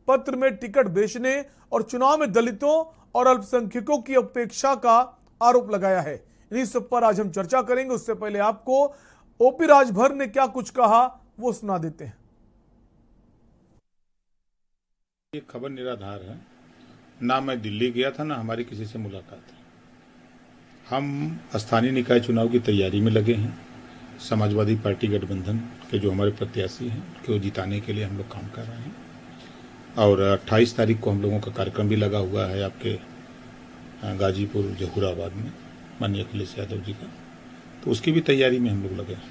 पत्र में टिकट बेचने और चुनाव में दलितों और अल्पसंख्यकों की उपेक्षा का आरोप लगाया है। इन्हीं सब पर आज हम चर्चा करेंगे। उससे पहले आपको ओपी राजभर ने क्या कुछ कहा वो सुना देते हैं। ये खबर निराधार है। ना मैं दिल्ली गया था, ना हमारी किसी से मुलाकात है। हम स्थानीय निकाय चुनाव की तैयारी में लगे हैं। समाजवादी पार्टी गठबंधन के जो हमारे प्रत्याशी हैं उनको जिताने के लिए हम लोग काम कर रहे हैं। और 28 तारीख को हम लोगों का कार्यक्रम भी लगा हुआ है आपके गाजीपुर जहूराबाद में माननीय अखिलेश यादव जी का, तो उसकी भी तैयारी में हम लोग लगे हैं।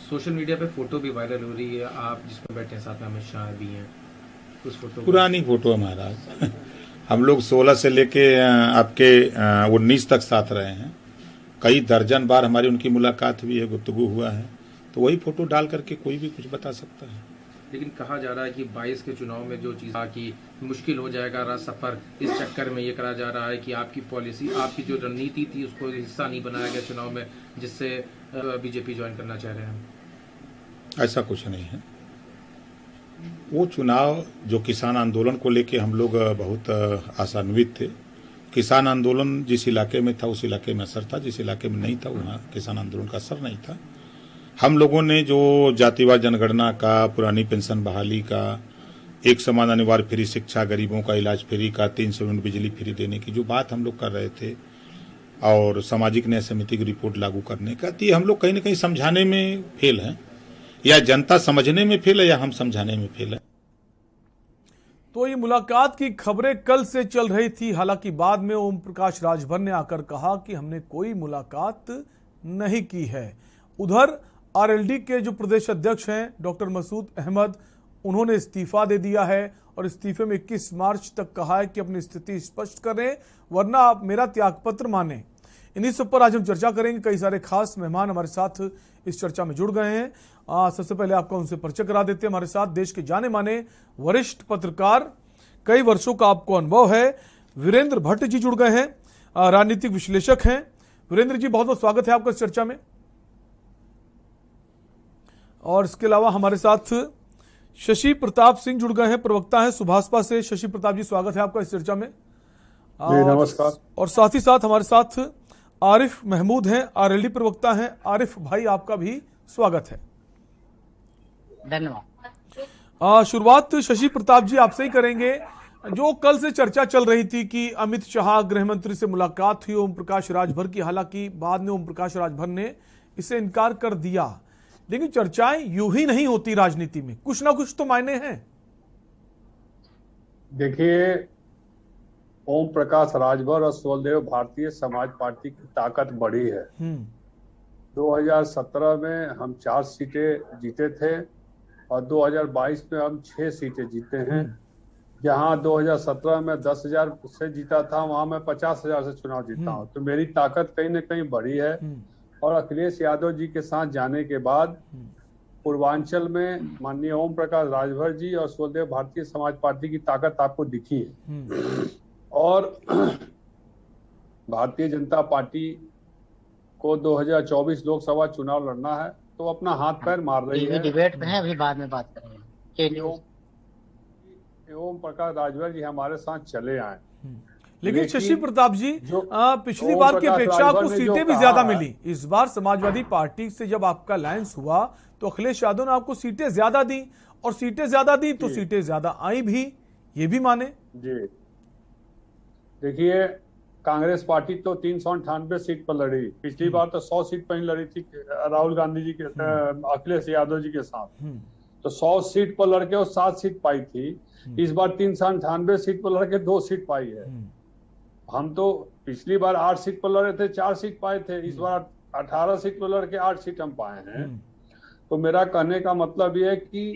सोशल मीडिया पे फोटो भी वायरल हो रही है, आप जिसमें बैठे हैं साथ में अमित शाह भी हैं, उस फोटो पुरानी फोटो है महाराज। हम लोग 16 से लेके आपके 19 तक साथ रहे हैं। कई दर्जन बार हमारी उनकी मुलाकात हुई है, गुफ्तगू हुआ है, तो वही फोटो डाल करके कोई भी कुछ बता सकता है। लेकिन कहा जा रहा है कि 22 के चुनाव में जो चीज की मुश्किल हो जाएगा राज सफर, इस चक्कर में ये करा जा रहा है कि आपकी पॉलिसी, आपकी जो रणनीति थी उसको हिस्सा नहीं बनाया गया चुनाव में, जिससे बीजेपी ज्वाइन करना चाह रहे हैं। ऐसा कुछ नहीं है। वो चुनाव जो किसान आंदोलन को लेके हम लोग बहुत आशान्वित थे। किसान आंदोलन जिस इलाके में था उस इलाके में असर था, जिस इलाके में नहीं था वहाँ किसान आंदोलन का असर नहीं था। हम लोगों ने जो जातिवाद जनगणना का, पुरानी पेंशन बहाली का, एक समान अनिवार्य फ्री शिक्षा, गरीबों का इलाज फ्री का, 300 यूनिट बिजली फ्री देने की जो बात हम लोग कर रहे थे, और सामाजिक न्याय समिति की रिपोर्ट लागू करने का, तो ये हम लोग कहीं ना कहीं समझाने में फेल हैं, या जनता समझने में फेल है, या हम समझाने में फेल है। तो ये मुलाकात की खबरें कल से चल रही थी। हालांकि बाद में ओम प्रकाश राजभर ने आकर कहा कि हमने कोई मुलाकात नहीं की है। उधर आरएलडी के जो प्रदेश अध्यक्ष हैं डॉक्टर मसूद अहमद, उन्होंने इस्तीफा दे दिया है और इस्तीफे में 21 मार्च तक कहा है कि अपनी स्थिति स्पष्ट करें वरना आप मेरा त्यागपत्र माने। इन्हीं सब पर आज हम चर्चा करेंगे। कई सारे खास मेहमान हमारे साथ इस चर्चा में जुड़ गए हैं। सबसे पहले आपका उनसे परिचय करा देते हैं। हमारे साथ देश के जाने माने वरिष्ठ पत्रकार, कई वर्षों का आपको अनुभव है, वीरेंद्र भट्ट जी जुड़ गए हैं, राजनीतिक विश्लेषक हैं। वीरेंद्र जी, बहुत बहुत स्वागत है आपका इस चर्चा में। और इसके अलावा हमारे साथ शशि प्रताप सिंह जुड़ गए हैं, प्रवक्ता हैं सुभाषपा से। शशि प्रताप जी, स्वागत है आपका इस चर्चा में। नमस्कार। और साथ ही साथ हमारे साथ आरिफ महमूद हैं, आरएलडी प्रवक्ता हैं। आरिफ भाई, आपका भी स्वागत है। धन्यवाद। शुरुआत शशि प्रताप जी आपसे ही करेंगे। जो कल से चर्चा चल रही थी कि अमित शाह गृह मंत्री से मुलाकात हुई ओम प्रकाश राजभर की, हालांकि बाद में ओम प्रकाश राजभर ने इसे इनकार कर दिया, लेकिन चर्चाएं यूं ही नहीं होती राजनीति में, कुछ ना कुछ तो मायने हैं। देखिए, ओम प्रकाश राजभर और स्वदेव भारतीय समाज पार्टी की ताकत बढ़ी है। 2017 में हम 4 सीटें जीते थे और 2022 में हम 6 सीटें जीते हैं। जहां 2017 में 10,000 से जीता था, वहां मैं 50,000 से चुनाव जीता हूं। तो मेरी ताकत कहीं ना कहीं बढ़ी है। और अखिलेश यादव जी के साथ जाने के बाद पूर्वांचल में माननीय ओम प्रकाश राजभर जी और स्वदेव भारतीय समाज पार्टी की ताकत आपको दिखी है। और भारतीय जनता पार्टी को 2024 लोकसभा चुनाव लड़ना है, तो अपना हाथ पैर मार रही है। डिबेट में है, अभी बाद में बात करेंगे। ओम प्रकाश राजभर जी हमारे साथ चले आए। लेकिन शशि प्रताप जी, पिछली बार की अपेक्षा आपको सीटें भी ज्यादा मिली। इस बार समाजवादी पार्टी से जब आपका अलायंस हुआ तो अखिलेश यादव ने आपको सीटें ज्यादा दी, और सीटें ज्यादा दी तो सीटें ज्यादा आई भी, ये भी माने जी। देखिए, कांग्रेस पार्टी तो 398 सीट पर लड़ी। पिछली बार तो 100 सीट पर ही लड़ी थी राहुल गांधी जी के, अखिलेश यादव जी के साथ। तो 100 सीट पर लड़के और 7 सीट पाई थी। इस बार 398 सीट पर लड़के 2 सीट पाई है। हम तो पिछली बार 8 सीट पर लड़े थे, 4 सीट पाए थे। इस बार 18 सीट पर लड़के 8 सीट हम पाए हैं। तो मेरा कहने का मतलब ये है कि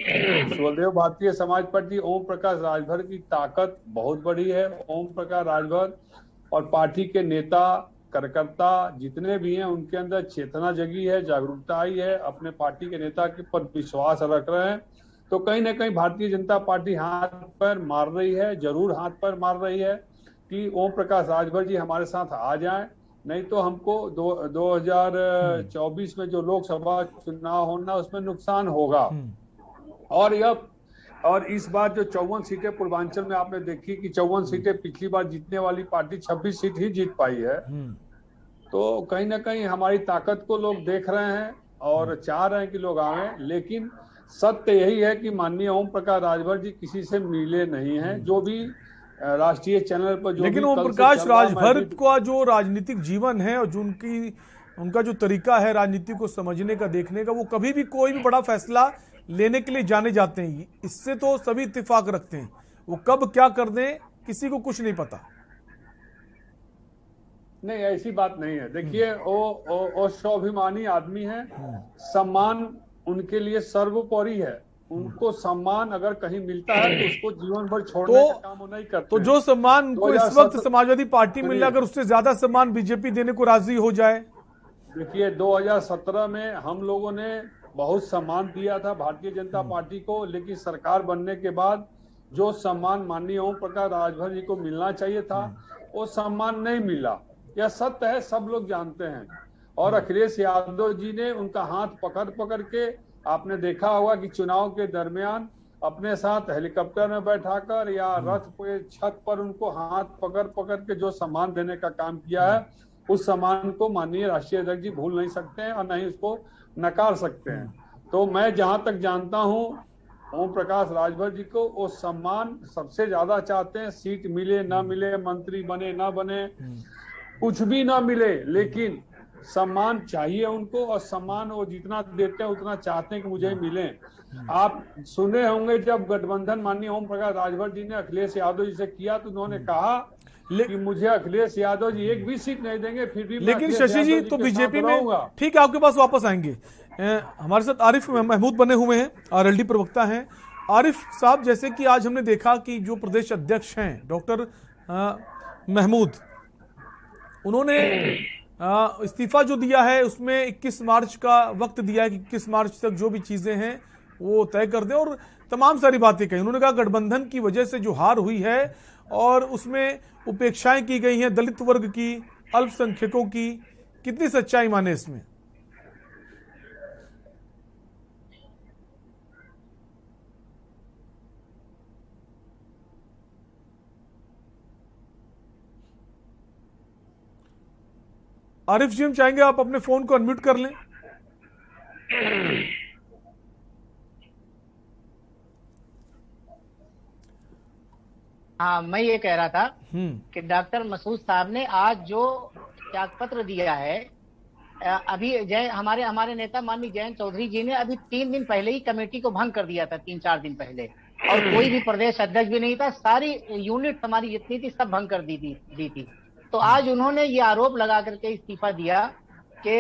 स्वदेव भारतीय समाज पार्टी ओम प्रकाश राजभर की ताकत बहुत बड़ी है। ओम प्रकाश राजभर और पार्टी के नेता कार्यकर्ता जितने भी हैं, उनके अंदर चेतना जगी है, जागरूकता आई है, अपने पार्टी के नेता के पर विश्वास रख रहे हैं। तो कहीं ना कहीं भारतीय जनता पार्टी हाथ पैर मार रही है, जरूर हाथ पैर मार रही है कि ओम प्रकाश राजभर जी हमारे साथ आ जाएं, नहीं तो हमको 2024 में जो लोकसभा चुनाव होना उसमें नुकसान होगा। और यह और इस बार जो 54 सीटें पूर्वांचल में आपने देखी कि 54 सीटें पिछली बार जीतने वाली पार्टी 26 सीट ही जीत पाई है। तो कहीं ना कहीं हमारी ताकत को लोग देख रहे हैं और चाह रहे हैं कि लोग आए, लेकिन सत्य यही है कि माननीय ओम प्रकाश राजभर जी किसी से मिले नहीं हैं। जो भी राष्ट्रीय चैनल पर जो लेकिन भी ओम कल से प्रकाश चल रहा है, राजभर का जो राजनीतिक जीवन है और जो उनका जो तरीका है राजनीति को समझने का, देखने का, वो कभी भी कोई भी बड़ा फैसला लेने के लिए जाने जाते हैं। इससे तो सभी इत्तेफाक रखते हैं। वो कब क्या कर दें किसी को कुछ नहीं पता। नहीं, ऐसी बात नहीं है। देखिए वो स्वाभिमानी आदमी है। सम्मान उनके लिए सर्वोपरि है। उनको सम्मान अगर कहीं मिलता है तो उसको जीवन भर छोड़ने का काम वो नहीं करते। तो जो सम्मान उनको इस वक्त समाजवादी पार्टी मिल रहा है, अगर उससे ज्यादा सम्मान बीजेपी देने को राजी हो जाए। देखिए 2017 में हम लोगों ने बहुत सम्मान दिया था भारतीय जनता पार्टी को, लेकिन सरकार बनने के बाद जो सम्मान माननीय ओम प्रकाश राजभर जी को मिलना चाहिए था वो सम्मान नहीं मिला। यह सत्य है, सब लोग जानते हैं। और अखिलेश यादव जी ने उनका हाथ पकड़ पकड़ के, आपने देखा होगा कि चुनाव के दरमियान अपने साथ हेलीकॉप्टर में बैठाकर या रथ पे छत पर उनको हाथ पकड़ पकड़ के जो सम्मान देने का काम किया है, उस सम्मान को माननीय राष्ट्रीय अध्यक्ष जी भूल नहीं सकते हैं और नहीं उसको नकार सकते हैं। तो मैं जहां तक जानता हूं ओम प्रकाश राजभर जी को वो सम्मान सबसे ज्यादा चाहते हैं। सीट मिले ना मिले, मंत्री बने ना बने, कुछ भी ना मिले, लेकिन सम्मान चाहिए उनको। और सम्मान वो जितना देते हैं उतना चाहते हैं कि मुझे मिले। आप सुने होंगे जब गठबंधन माननीय ओम प्रकाश राजभर जी ने अखिलेश यादव जी से किया तो उन्होंने कहा कि मुझे अखिलेश यादव जी एक भी सीट नहीं देंगे, फिर भी लेकिन शशि जी तो बीजेपी में, ठीक है, आपके पास वापस आएंगे। हमारे साथ आरिफ महमूद बने हुए हैं, आरएलडी प्रवक्ता हैं। आरिफ साहब, जैसे कि आज हमने देखा कि जो प्रदेश अध्यक्ष हैं डॉक्टर महमूद, उन्होंने इस्तीफा जो दिया है उसमें 21 मार्च का वक्त दिया है कि 21 मार्च तक जो भी चीजें हैं वो तय कर दें, और तमाम सारी बातें कही। उन्होंने कहा गठबंधन की वजह से जो हार हुई है और उसमें उपेक्षाएं की गई हैं दलित वर्ग की, अल्पसंख्यकों की, कितनी सच्चाई माने इसमें? आरिफ जी, हम चाहेंगे आप अपने फोन को अनम्यूट कर लें। हाँ, मैं ये कह रहा था कि डॉक्टर मसूद साहब ने आज जो त्यागपत्र दिया है, अभी हमारे नेता माननीय जयंत चौधरी जी ने अभी 3 दिन पहले ही कमेटी को भंग कर दिया था, 3-4 दिन पहले, और कोई भी प्रदेश अध्यक्ष भी नहीं था। सारी यूनिट हमारी जितनी थी सब भंग कर दी थी। तो आज उन्होंने ये आरोप लगा करके इस्तीफा दिया कि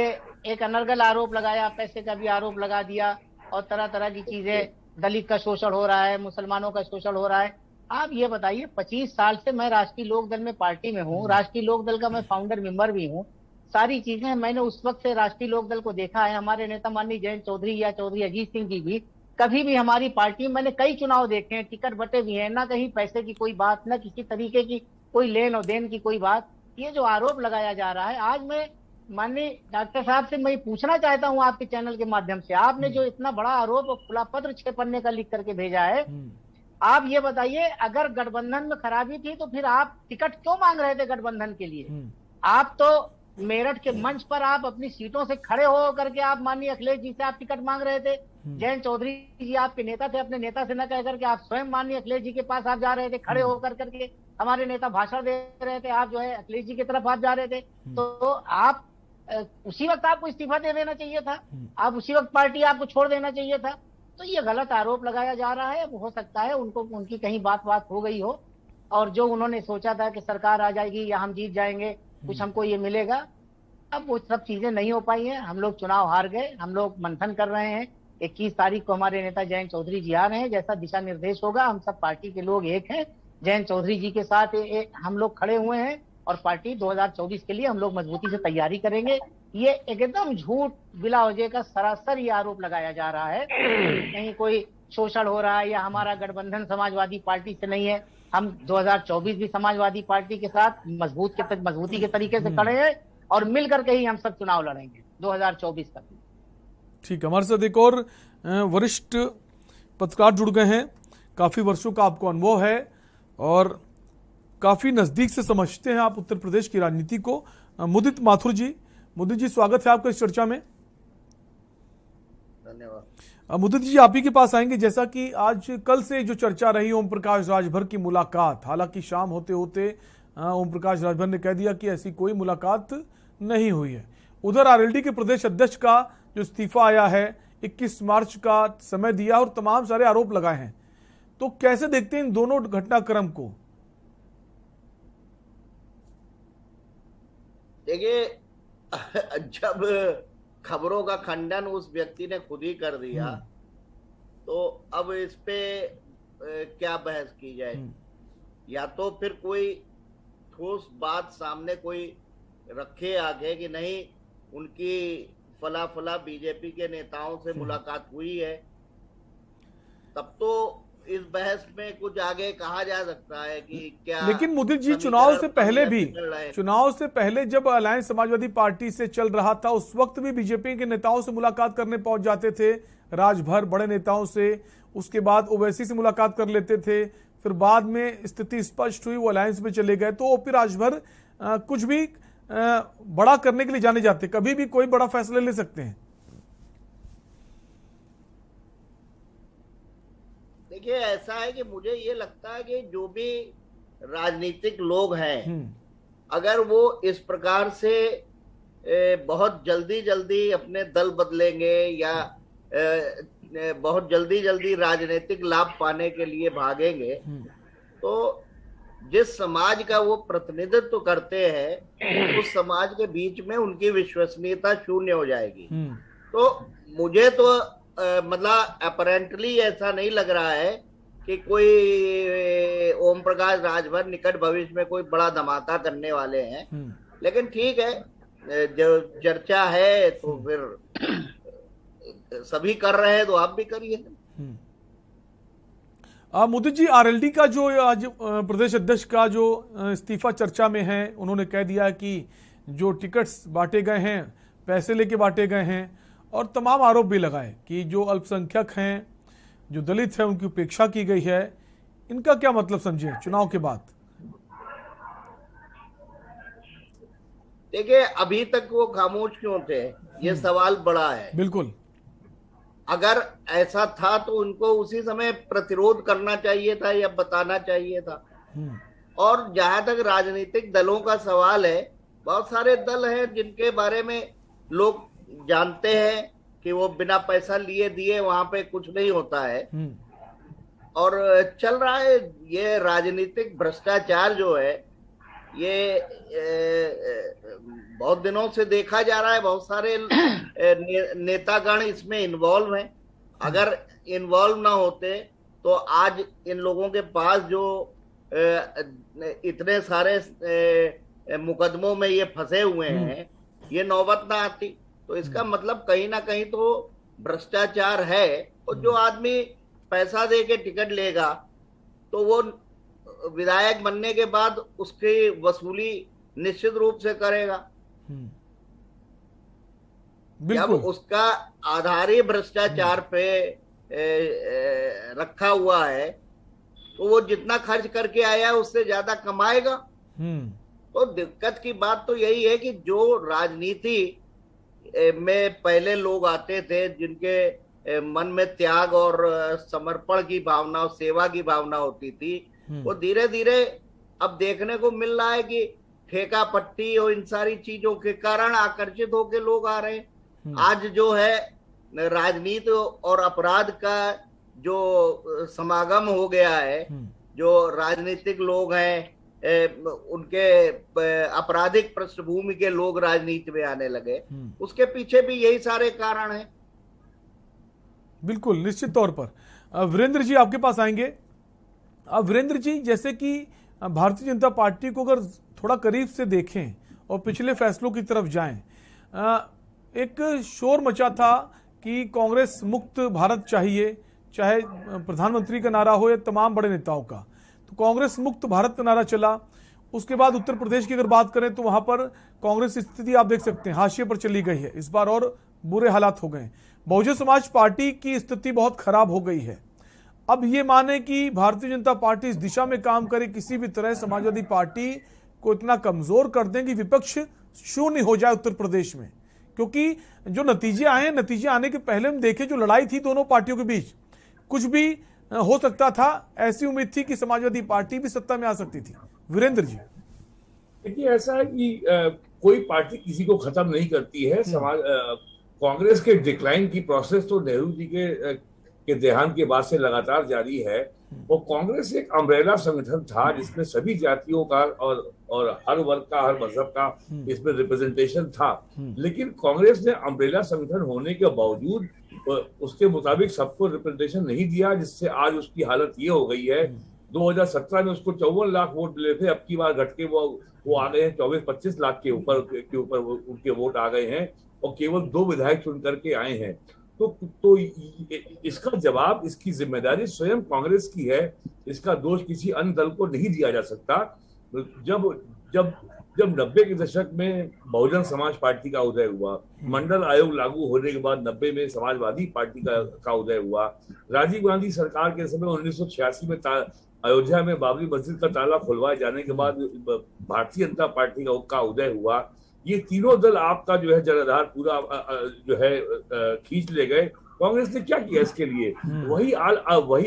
एक अनर्गल आरोप लगाया, पैसे का भी आरोप लगा दिया, और तरह तरह की चीजें, दलित का शोषण हो रहा है, मुसलमानों का शोषण हो रहा है। आप ये बताइए, 25 साल से मैं राष्ट्रीय लोकदल में पार्टी में हूँ, राष्ट्रीय लोकदल का मैं फाउंडर मेंबर भी हूँ, सारी चीजें मैंने उस वक्त से राष्ट्रीय लोकदल को देखा है। हमारे नेता माननीय जयंत चौधरी या चौधरी अजीत सिंह जी भी कभी भी हमारी पार्टी में, मैंने कई चुनाव देखे हैं, टिकट बटे भी हैं, ना कहीं पैसे की कोई बात, ना किसी तरीके की कोई लेन और देन की कोई बात। ये जो आरोप लगाया जा रहा है, आज मैं माननीय डॉक्टर साहब से मैं पूछना चाहता हूं आपके चैनल के माध्यम से, आपने जो इतना बड़ा आरोप और खुला पत्र 6 पन्ने का लिख करके भेजा है, आप ये बताइए, अगर गठबंधन में खराबी थी तो फिर आप टिकट क्यों मांग रहे थे गठबंधन के लिए? आप तो मेरठ के मंच पर आप अपनी सीटों से खड़े हो करके आप माननीय अखिलेश जी से आप टिकट मांग रहे थे। जयंत चौधरी जी आपके नेता थे, अपने नेता से न कह करके आप स्वयं माननीय अखिलेश जी के पास आप जा रहे थे, खड़े होकर करके हमारे नेता भाषण दे रहे थे, आप जो है अखिलेश जी की तरफ आप जा रहे थे। तो आप उसी वक्त आपको इस्तीफा दे देना चाहिए था, आप उसी वक्त पार्टी आपको छोड़ देना चाहिए था। तो ये गलत आरोप लगाया जा रहा है। हो सकता है उनकी कहीं बात हो गई हो, और जो उन्होंने सोचा था कि सरकार आ जाएगी या हम जीत जाएंगे, कुछ हमको ये मिलेगा, अब वो सब चीजें नहीं हो पाई हैं। हम लोग चुनाव हार गए, हम लोग मंथन कर रहे हैं। 21 तारीख को हमारे नेता जयंत चौधरी जी आ रहे हैं, जैसा दिशा निर्देश होगा हम सब पार्टी के लोग एक हैं, जयंत चौधरी जी के साथ हम लोग खड़े हुए हैं, और पार्टी 2024 के लिए हम लोग मजबूती से तैयारी करेंगे। ये एकदम झूठ बिला वजह का सरासर ये आरोप लगाया जा रहा है, कहीं कोई शोषण हो रहा है या हमारा गठबंधन समाजवादी पार्टी से नहीं है। हम 2024 भी समाजवादी पार्टी के साथ मजबूती के तरीके से खड़े हैं, और मिलकर के ही हम सब चुनाव लड़ेंगे 2024 तक। ठीक, हमारे साथ एक और वरिष्ठ पत्रकार जुड़ गए हैं, काफ़ी वर्षों का आपको अनुभव है और काफ़ी नज़दीक से समझते हैं आप उत्तर प्रदेश की राजनीति को। मुदित माथुर जी, मुदित जी स्वागत है आपका इस चर्चा में। धन्यवाद। मुदित जी आप ही के पास आएंगे। जैसा कि आज कल से जो चर्चा रही ओम प्रकाश राजभर की मुलाकात, हालांकि शाम होते होते ओम प्रकाश राजभर ने कह दिया कि ऐसी कोई मुलाकात नहीं हुई है। उधर आरएलडी के प्रदेश अध्यक्ष का जो इस्तीफा आया है 21 मार्च का समय दिया और तमाम सारे आरोप लगाए हैं, तो कैसे देखते हैं इन दोनों घटनाक्रम को? देखिए, जब खबरों का खंडन उस व्यक्ति ने खुद ही कर दिया तो अब इस पे क्या बहस की जाए। या तो फिर कोई ठोस बात सामने कोई रखे आगे कि नहीं उनकी फला फला बीजेपी के नेताओं से मुलाकात हुई है, तब तो इस बहस में कुछ आगे कहा जा सकता है कि क्या। लेकिन मुदित जी चुनाव से पहले जब अलायंस समाजवादी पार्टी से चल रहा था उस वक्त भी बीजेपी के नेताओं से मुलाकात करने पहुंच जाते थे, राजभर बड़े नेताओं से, उसके बाद ओवैसी से मुलाकात कर लेते थे, फिर बाद में स्थिति स्पष्ट हुई, वो अलायंस में चले गए। तो ओपी राजभर कुछ भी बड़ा करने के लिए जाने जाते, कभी भी कोई बड़ा फैसला ले सकते हैं। देखिए, ऐसा है कि मुझे ये लगता है कि जो भी राजनीतिक लोग हैं, अगर वो इस प्रकार से बहुत जल्दी जल्दी अपने दल बदलेंगे या बहुत जल्दी जल्दी राजनीतिक लाभ पाने के लिए भागेंगे, तो जिस समाज का वो प्रतिनिधित्व करते हैं उस समाज के बीच में उनकी विश्वसनीयता शून्य हो जाएगी। तो मुझे तो मतलब अपरेंटली ऐसा नहीं लग रहा है कि कोई ओम प्रकाश राजभर निकट भविष्य में कोई बड़ा धमाका करने वाले हैं। लेकिन ठीक है, जो चर्चा है तो फिर सभी कर रहे हैं तो आप भी करिए। मुदित जी, आरएलडी का जो आज प्रदेश अध्यक्ष का जो इस्तीफा चर्चा में है, उन्होंने कह दिया कि जो टिकट्स बांटे गए हैं पैसे लेके बांटे गए हैं और तमाम आरोप भी लगाए कि जो अल्पसंख्यक हैं, जो दलित हैं, उनकी उपेक्षा की गई है। इनका क्या मतलब समझे चुनाव के बाद? देखिए, अभी तक वो खामोश क्यों थे, ये सवाल बड़ा है। बिल्कुल, अगर ऐसा था तो उनको उसी समय प्रतिरोध करना चाहिए था या बताना चाहिए था। और जहां तक राजनीतिक दलों का सवाल है, बहुत सारे दल हैं जिनके बारे में लोग जानते हैं कि वो बिना पैसा लिए दिए वहां पे कुछ नहीं होता है और चल रहा है। ये राजनीतिक भ्रष्टाचार जो है ये बहुत दिनों से देखा जा रहा है। बहुत सारे नेतागण इसमें इन्वॉल्व हैं। अगर इन्वॉल्व ना होते तो आज इन लोगों के पास जो इतने सारे मुकदमों में ये फंसे हुए हैं, ये नौबत ना आती। तो इसका मतलब कहीं ना कहीं तो भ्रष्टाचार है। और जो आदमी पैसा दे के टिकट लेगा तो वो विधायक बनने के बाद उसकी वसूली निश्चित रूप से करेगा। जब उसका आधार ही भ्रष्टाचार पे रखा हुआ है तो वो जितना खर्च करके आया उससे ज्यादा कमाएगा। तो दिक्कत की बात तो यही है कि जो राजनीति में पहले लोग आते थे, जिनके मन में त्याग और समर्पण की भावना और सेवा की भावना होती थी, वो धीरे धीरे अब देखने को मिल रहा है कि ठेका पट्टी और इन सारी चीजों के कारण आकर्षित होकर लोग आ रहे हैं। आज जो है राजनीति और अपराध का जो समागम हो गया है, जो राजनीतिक लोग हैं उनके आपराधिक पृष्ठभूमि के लोग राजनीति में आने लगे, उसके पीछे भी यही सारे कारण हैं। बिल्कुल, निश्चित तौर पर। वीरेंद्र जी आपके पास आएंगे। अब वीरेंद्र जी, जैसे कि भारतीय जनता पार्टी को अगर थोड़ा करीब से देखें और पिछले फैसलों की तरफ जाएं, एक शोर मचा था कि कांग्रेस मुक्त भारत चाहिए, चाहे प्रधानमंत्री का नारा हो या तमाम बड़े नेताओं का। तो कांग्रेस मुक्त भारत का नारा चला। उसके बाद उत्तर प्रदेश की अगर बात करें तो वहां पर कांग्रेस की स्थिति आप देख सकते हैं हाशिए पर चली गई है। इस बार और बुरे हालात हो गए। बहुजन समाज पार्टी की स्थिति बहुत खराब हो गई है। अब ये माने कि भारतीय जनता पार्टी इस दिशा में काम करे, किसी भी तरह समाजवादी पार्टी को इतना कमजोर कर दें कि विपक्ष शून्य हो जाए उत्तर प्रदेश में? क्योंकि जो नतीजे आए, नतीजे आने के पहले हम देखें जो लड़ाई थी दोनों पार्टियों के बीच, कुछ भी हो सकता था। ऐसी उम्मीद थी कि समाजवादी पार्टी भी सत्ता में आ सकती थी। वीरेंद्र जी, देखिए ऐसा है कि कोई पार्टी किसी को खत्म नहीं करती है। कांग्रेस के डिक्लाइन की प्रोसेस तो नेहरू जी के देहांत के बाद से लगातार जारी है। और कांग्रेस एक अम्ब्रेला संगठन था जिसमें सभी जातियों का और हर वर्ग का, हर मजहब का इसमें रिप्रेजेंटेशन था। लेकिन कांग्रेस ने अम्ब्रेला संगठन होने के बावजूद उसके मुताबिक सबको रिप्रेजेंटेशन नहीं दिया, जिससे आज उसकी हालत ये हो गई है। 2017 में उसको 54 लाख वोट मिले थे, अब की बार घट के वो आ गए हैं 24-25 लाख के ऊपर उनके वोट आ गए हैं और केवल 2 विधायक चुन करके आए हैं। तो इसका जवाब, इसकी जिम्मेदारी स्वयं कांग्रेस की है। इसका दोष किसी अन्य दल को नहीं दिया जा सकता। जब 90 के दशक में बहुजन समाज पार्टी का उदय हुआ, मंडल आयोग लागू होने के बाद 90 में समाजवादी पार्टी का उदय हुआ, राजीव गांधी सरकार के समय 1986 में अयोध्या में बाबरी मस्जिद का ताला खुलवाए जाने के बाद भारतीय जनता पार्टी का उदय हुआ। ये तीनों दल आपका जो है जनाधार पूरा जो है खींच ले गए। कांग्रेस ने क्या किया इसके लिए? वही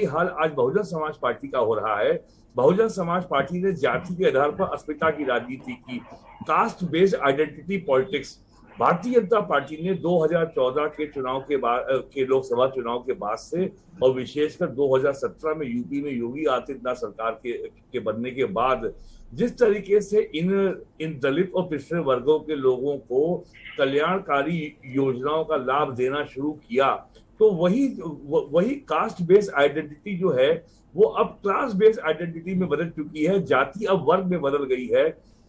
हाल आज बहुजन समाज पार्टी का हो रहा है। बहुजन समाज पार्टी ने जाति के आधार पर अस्मिता की राजनीति की, caste based identity politics. Bharatiya Janata party ने 2014 के चुनाव के बाद के लोकसभा चुनाव के बाद से और विशेषकर 2017 में यूपी में योगी आदित्यनाथ सरकार के बनने के बाद जिस तरीके से इन दलित और पिछड़े वर्गों के लोगों को कल्याणकारी योजनाओं का लाभ देना शुरू किया, तो वही कास्ट बेस्ड आइडेंटिटी जो है वो अब क्लास बेस्ड आइडेंटिटी में बदल चुकी है। जाति अब वर्ग में बदल गई है।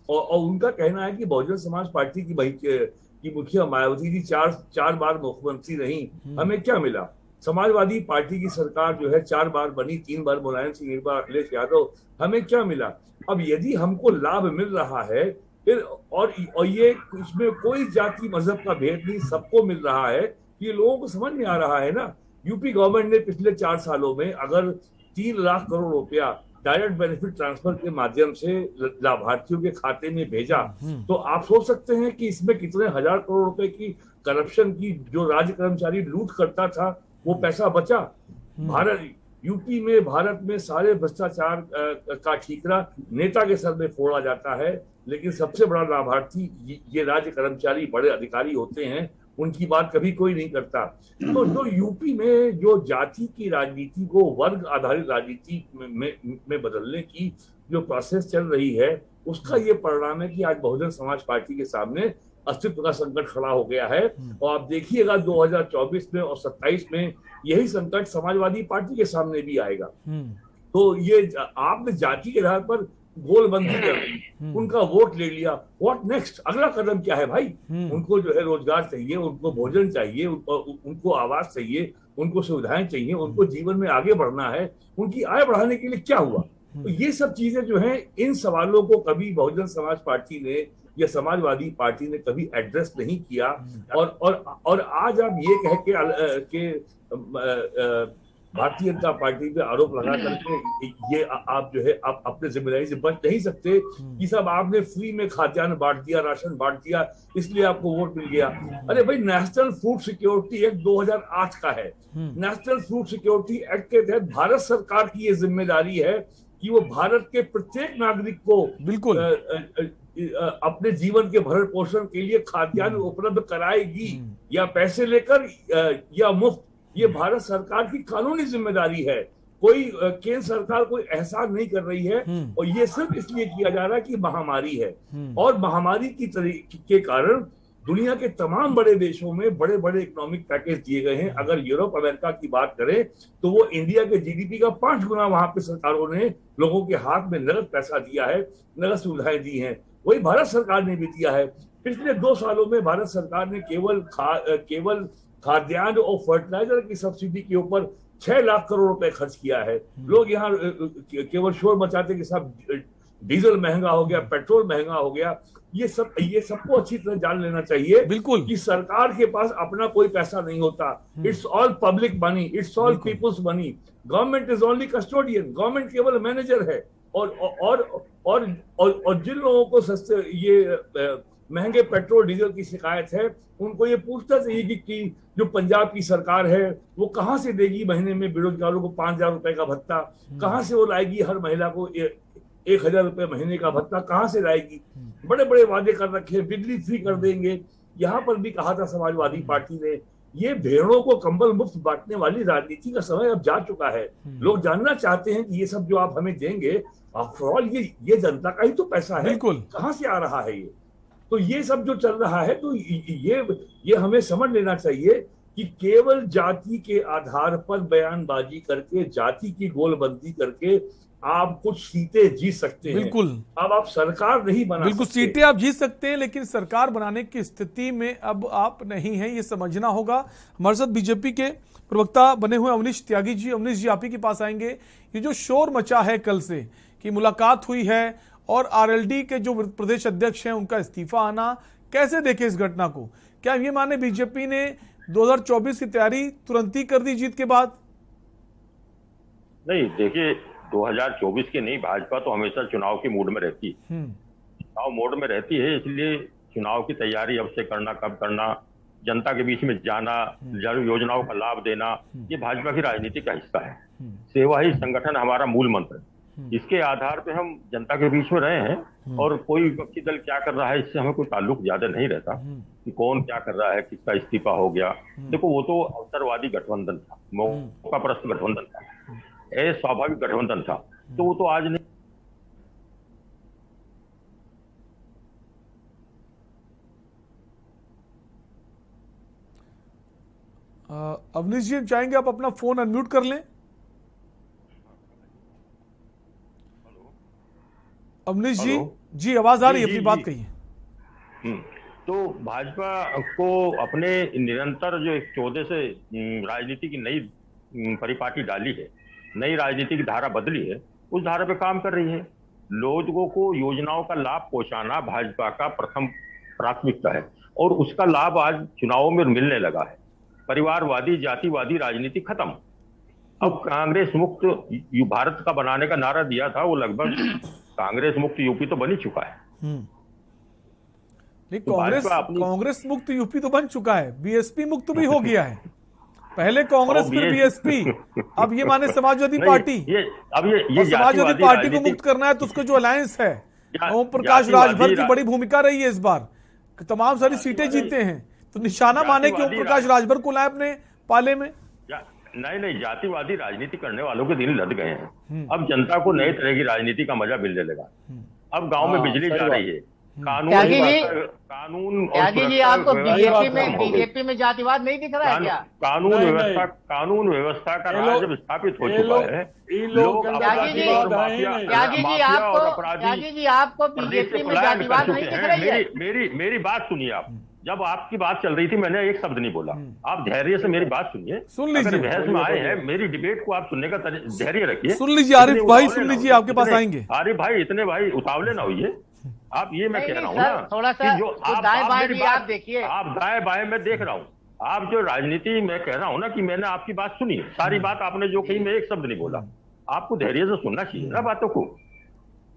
और उनका कहना है कि बहुजन समाज पार्टी की मुखिया मायावती जी चार बार मुख्यमंत्री रही, हमें क्या मिला? समाजवादी पार्टी की सरकार जो है 4 बार बनी, 3 बार मुलायम सिंह, 1 बार अखिलेश यादव, हमें क्या मिला? अब यदि हमको लाभ मिल रहा है फिर और ये इसमें कोई जाति मजहब का भेद नहीं, सबको मिल रहा है, ये लोगों को समझ में आ रहा है ना। यूपी गवर्नमेंट ने पिछले 4 सालों में अगर 3 लाख करोड़ रुपया डायरेक्ट बेनिफिट ट्रांसफर के माध्यम से लाभार्थियों के खाते में भेजा, तो आप सोच सकते हैं कि इसमें कितने हजार करोड़ रुपए की करप्शन की जो राज्य कर्मचारी लूट करता था वो पैसा बचा। यूपी में, भारत में सारे भ्रष्टाचार का ठीकरा नेता के सर में फोड़ा जाता है, लेकिन सबसे बड़ा लाभार्थी ये राज्य कर्मचारी, बड़े अधिकारी होते हैं, उनकी बात कभी कोई नहीं करता। तो यूपी में जो जाति की राजनीति को वर्ग आधारित राजनीति में बदलने की जो प्रोसेस चल रही है, उसका ये परिणाम है कि आज बहुजन समाज पार्टी के सामने अस्तित्व का संकट खड़ा हो गया है। और आप देखिएगा 2024 में और 27 में यही संकट समाजवादी पार्टी के सामने भी आएगा। तो ये आपने जाति के आधार पर गोलबंदी कर दी, उनका वोट ले लिया, व्हाट नेक्स्ट? अगला कदम क्या है भाई? उनको जो है रोजगार चाहिए, उनको भोजन चाहिए, उनको आवास चाहिए, उनको सुविधाएं चाहिए, उनको जीवन में आगे बढ़ना है, उनकी आय बढ़ाने के लिए क्या हुआ? तो ये सब चीजें जो हैं, इन सवालों को कभी बहुजन समाज पार्टी ने या समाजवादी पार्टी ने कभी एड्रेस नहीं किया। और आज आप ये कह के भारतीय जनता पार्टी पे आरोप लगा करके ये आप जो है आप अपने जिम्मेदारी से बच नहीं सकते कि सब आपने फ्री में खाद्यान्न बांट दिया, राशन बांट दिया, इसलिए आपको वोट मिल गया। अरे भाई, नेशनल फूड सिक्योरिटी एक्ट 2008 का है। नेशनल फूड सिक्योरिटी एक्ट के तहत भारत सरकार की ये जिम्मेदारी है कि वो भारत के प्रत्येक नागरिक को बिल्कुल अपने जीवन के भरण पोषण के लिए खाद्यान्न उपलब्ध कराएगी, या पैसे लेकर या मुफ्त। ये भारत सरकार की कानूनी जिम्मेदारी है। कोई केंद्र सरकार कोई एहसान नहीं कर रही है, और ये सिर्फ इसलिए किया जा रहा है कि महामारी है। और महामारी के कारण दुनिया के तमाम बड़े देशों में बड़े बड़े इकोनॉमिक पैकेज दिए गए हैं। अगर यूरोप अमेरिका की बात करें तो वो इंडिया के जीडीपी का 5 गुना वहां पे सरकारों ने लोगों के हाथ में नगद पैसा दिया है, नगद सुविधाएं दी हैं। वही भारत सरकार ने भी दिया है। पिछले 2 सालों में भारत सरकार ने केवल खाद्यान्न और फर्टिलाइजर की सब्सिडी के ऊपर 6 लाख करोड़ रुपए खर्च किया है। लोग यहाँ केवल शोर मचाते कि साहब डीजल महंगा हो गया, पेट्रोल महंगा हो गया, ये सबको अच्छी तरह जान लेना चाहिए बिल्कुल कि सरकार के पास अपना कोई पैसा नहीं होता। It's all public money, it's all people's money. Government is only custodian, government केवल मैनेजर है। और जिन लोगों को सस्ते ये महंगे पेट्रोल डीजल की शिकायत है, उनको ये पूछना चाहिए कि जो पंजाब की सरकार है वो कहां से देगी महीने में बेरोजगारों को 5,000 रुपए का भत्ता, कहां से वो लाएगी हर महिला को 1,000 रुपए महीने का भत्ता कहां से लाएगी। बड़े बड़े वादे कर रखे, बिजली फ्री कर देंगे। यहाँ पर भी कहा था समाजवादी पार्टी ने, ये भेड़ों को कंबल मुफ्त बांटने वाली राजनीति का समय अब जा चुका है। लोग जानना चाहते हैं कि ये सब जो आप हमें देंगे, आफ्टर ऑल ये जनता का ही तो पैसा है, कहां से आ रहा है ये। तो ये सब जो चल रहा है, तो ये हमें समझ लेना चाहिए कि केवल जाति के आधार पर बयानबाजी करके, जाति की गोलबंदी करके आप कुछ सीटें जीत सकते हैं। बिल्कुल। अब आप सरकार नहीं बना बिल्कुल, सकते। सीटें आप जीत सकते हैं, लेकिन सरकार बनाने की स्थिति में अब आप नहीं हैं, ये समझना होगा। हमारे साथ बीजेपी के प्रवक्ता बने हुए अवनीश त्यागी जी। अवनीश जी, आप ही के पास आएंगे। ये जो शोर मचा है कल से कि मुलाकात हुई है और आरएलडी के जो प्रदेश अध्यक्ष हैं उनका इस्तीफा आना, कैसे देखें इस घटना को? क्या ये माने बीजेपी ने 2024 की तैयारी तुरंत ही कर दी जीत के बाद? नहीं, देखिए 2024 की नहीं, भाजपा तो हमेशा चुनाव के मूड में रहती है, चुनाव मोड में रहती है। इसलिए चुनाव की तैयारी अब से करना, कब करना, जनता के बीच में जाना, योजनाओं का लाभ देना, ये भाजपा की राजनीति का हिस्सा है। सेवा ही संगठन हमारा मूल मंत्र है। इसके आधार पे हम जनता के बीच में रहे हैं और कोई विपक्षी दल क्या कर रहा है इससे हमें कोई ताल्लुक ज्यादा नहीं रहता कि कौन क्या कर रहा है, किसका इस्तीफा हो गया। देखो, वो तो अवसरवादी गठबंधन था, मौका परस्त गठबंधन था, स्वाभाविक गठबंधन था, तो वो तो आज नहीं। अवनीश जी, चाहेंगे आप अपना फोन अनम्यूट कर लें? अवनीश जी, आवाज आ रही है, अपनी बात कहिए। तो भाजपा को अपने निरंतर जो 14 से राजनीति की नई परिपाटी डाली है, नई राजनीति की धारा बदली है, उस धारा पे काम कर रही है। लोगों को योजनाओं का लाभ पहुंचाना भाजपा का प्रथम प्राथमिकता है और उसका लाभ आज चुनावों में मिलने लगा है। परिवारवादी, जातिवादी राजनीति खत्म। अब कांग्रेस मुक्त भारत का बनाने का नारा दिया था, वो लगभग कांग्रेस मुक्त यूपी तो बन ही चुका है। कांग्रेस मुक्त यूपी तो बन चुका है, बीएसपी मुक्त भी हो गया है। पहले कांग्रेस फिर बीएसपी, अब ये माने समाजवादी पार्टी। ये समाजवादी पार्टी को मुक्त करना है तो उसका जो अलायंस है, ओम प्रकाश राजभर की बड़ी भूमिका रही है इस बार, तमाम सारी सीटें जीते हैं, तो निशाना माने कि ओम प्रकाश राजभर को लाए अपने पाले में। नहीं, जातिवादी राजनीति करने वालों के दिन लद गए हैं। अब जनता को नए तरह की राजनीति का मजा मिलने लगा। अब गांव में बिजली जा रही है, कानून त्यागी जी, आपको बीजेपी में जातिवाद नहीं दिख रहा है क्या? कानून व्यवस्था का राज जब स्थापित हो चुका है, लोग त्यागी जी आपको बीजेपी में जातिवाद नहीं दिख रही है? मेरी बात सुनिए आप। जब आपकी बात चल रही थी मैंने एक शब्द नहीं बोला, आप धैर्य से मेरी बात सुनिए। सुन लीजिए, बहस में आए हैं, मेरी डिबेट को आप सुनने का धैर्य रखिए। सुन लीजिए आरिफ भाई, सुन लीजिए, आपके पास आएंगे। आरिफ भाई, इतने भाई उतावले ना होइए। आप ये मैं कह रहा हूँ ना, थोड़ा सा जो आप देखिए, आप दाएं बाएं में देख रहा हूँ। आप जो राजनीति में कह रहा हूँ ना कि मैंने आपकी बात सुनी, सारी बात आपने जो कही, मैं एक शब्द नहीं बोला। आपको धैर्य से सुनना चाहिए ना बातों को,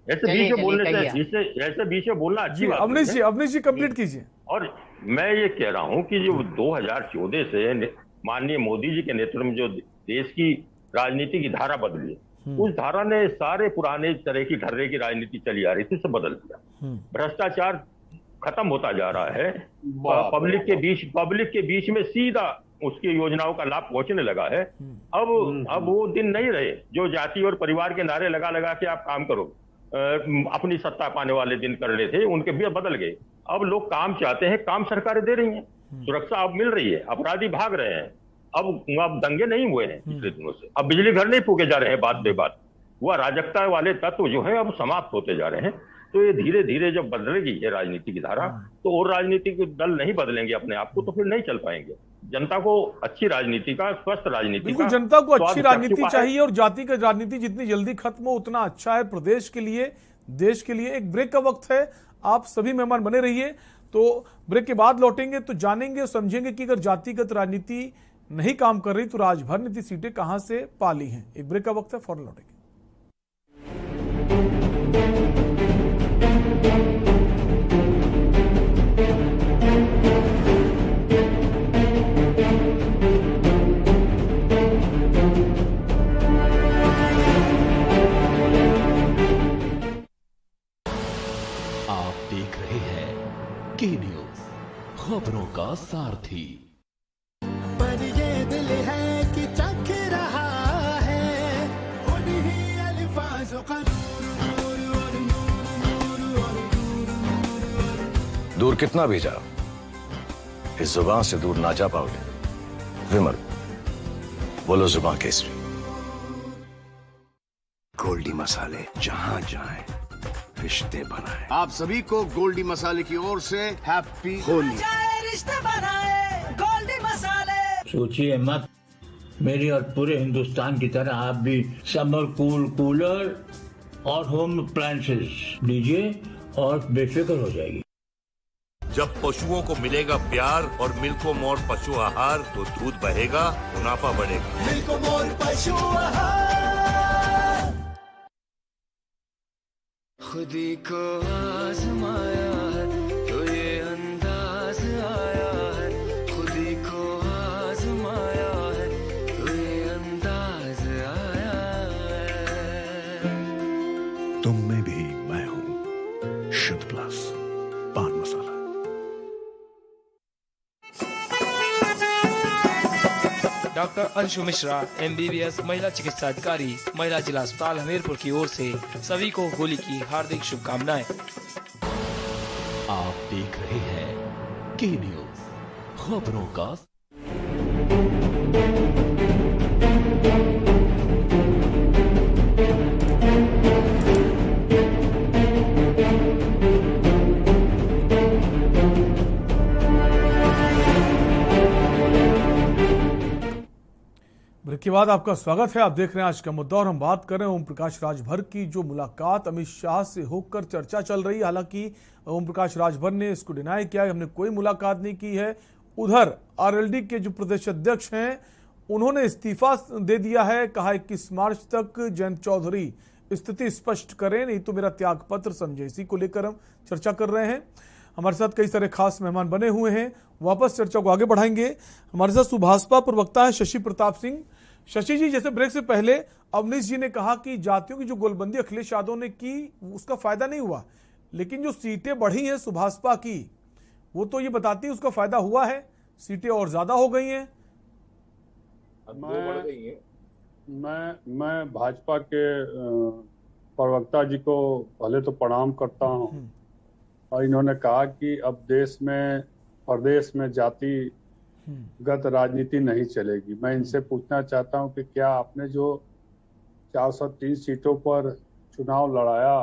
ऐसे बीच में बोलने से, ऐसे बीच में बोलना अच्छी बात। अवनीश जी कंप्लीट कीजिए। और मैं ये कह रहा हूं कि जो 2014 से माननीय मोदी जी के नेतृत्व में जो देश की राजनीति की धारा बदली, उस धारा ने सारे पुराने तरह की ढर्रे की राजनीति चली आ रही थी, सब बदल दिया। भ्रष्टाचार खत्म होता जा रहा है, पब्लिक के बीच में सीधा उसकी योजनाओं का लाभ पहुंचने लगा है। अब वो दिन नहीं रहे जो जाति और परिवार के नारे लगा लगा के आप काम करो, अपनी सत्ता पाने वाले दिन कर रहे थे, उनके भी बदल गए। अब लोग काम चाहते हैं, काम सरकारें दे रही हैं, सुरक्षा अब मिल रही है, अपराधी भाग रहे हैं। अब दंगे नहीं हुए हैं पिछले दिनों से, अब बिजली घर नहीं फूके जा रहे हैं बात बे बात। वह अराजकता वाले तत्व जो है अब समाप्त होते जा रहे हैं। तो ये धीरे धीरे जब बदलेगी ये राजनीति की धारा, तो और राजनीतिक दल नहीं बदलेंगे अपने आप को, तो फिर नहीं चल पाएंगे। जनता को अच्छी राजनीति का, स्वस्थ राजनीति बिल्कुल, का, जनता को अच्छी स्वाद राजनीति चख चुका है। चाहिए और जातिगत राजनीति जितनी जल्दी खत्म हो उतना अच्छा है प्रदेश के लिए, देश के लिए। एक ब्रेक का वक्त है, आप सभी मेहमान बने रहिए। तो ब्रेक के बाद लौटेंगे तो जानेंगे और समझेंगे कि अगर जातिगत राजनीति नहीं काम कर रही तो राजभर ने इतनी सीटें कहां से पाली हैं। एक ब्रेक का वक्त है, फौरन लौटेंगे। आप देख रहे हैं के न्यूज, खबरों का सारथी। पर ये दिल है कि चख रहा है उन्हीं अल्फाज़ों का दूर कितना भी जाओ, इस जुबान से दूर ना जा पाओगे। विमल, बोलो जुबान केसरी। गोल्डी मसाले जहां जाए रिश्ते बनाए। आप सभी को गोल्डी मसाले की ओर से हैप्पी होली। रिश्ते बनाए गोल्डी मसाले। सोचिए मत, मेरी और पूरे हिंदुस्तान की तरह आप भी समर कूलर और होम अप्लायंसेस लीजिए और बेफिक्र हो जाएगी। जब पशुओं को मिलेगा प्यार और मिल्को मोर पशु आहार तो दूध बहेगा, मुनाफा बढ़ेगा। मिल्को मोर पशु आहार। खुदी को आजमाया है तो ये अंदाज आया है, खुदी को आजमाया है तो ये अंदाज आया है। तुम में भी मैं हूं, शुद्ध प्लस पान मसाला। डॉक्टर अंशु मिश्रा MBBS महिला चिकित्सा अधिकारी, महिला जिला अस्पताल हमीरपुर की ओर से सभी को होली की हार्दिक शुभकामनाएं। आप देख रहे हैं के न्यूज, खबरों का। ब्रेक के बाद आपका स्वागत है। आप देख रहे हैं आज का मुद्दा और हम बात कर रहे हैं ओम प्रकाश राजभर की जो मुलाकात अमित शाह से होकर चर्चा चल रही है। हालांकि ओम प्रकाश राजभर ने इसको डिनाई किया है, हमने कोई मुलाकात नहीं की है। उधर RLD के जो प्रदेश अध्यक्ष हैं उन्होंने इस्तीफा दे दिया है, कहा 21 मार्च तक जयंत चौधरी स्थिति स्पष्ट करें नहीं तो मेरा त्याग पत्र समझे। इसी को लेकर हम चर्चा कर रहे हैं। हमारे साथ कई सारे खास मेहमान बने हुए हैं, वापस चर्चा को आगे बढ़ाएंगे। हमारे साथ सुभाषपा प्रवक्ता है शशि प्रताप सिंह। शशि जी, जैसे ब्रेक से पहले अवनीश जी ने कहा कि जातियों की जो गोलबंदी अखिलेश यादव ने की उसका फायदा नहीं हुआ, लेकिन जो सीटें बढ़ी हैं सुभाषपा की वो तो ये बताती है उसका फायदा हुआ है, सीटें और ज्यादा हो गई हैं। मैं भाजपा के प्रवक्ता जी को पहले तो प्रणाम करता हूं और इन्होंने कहा कि अब देश में प्रदेश में जातिगत राजनीति नहीं चलेगी। मैं इनसे पूछना चाहता हूं कि क्या आपने जो 403 सीटों पर चुनाव लड़ाया,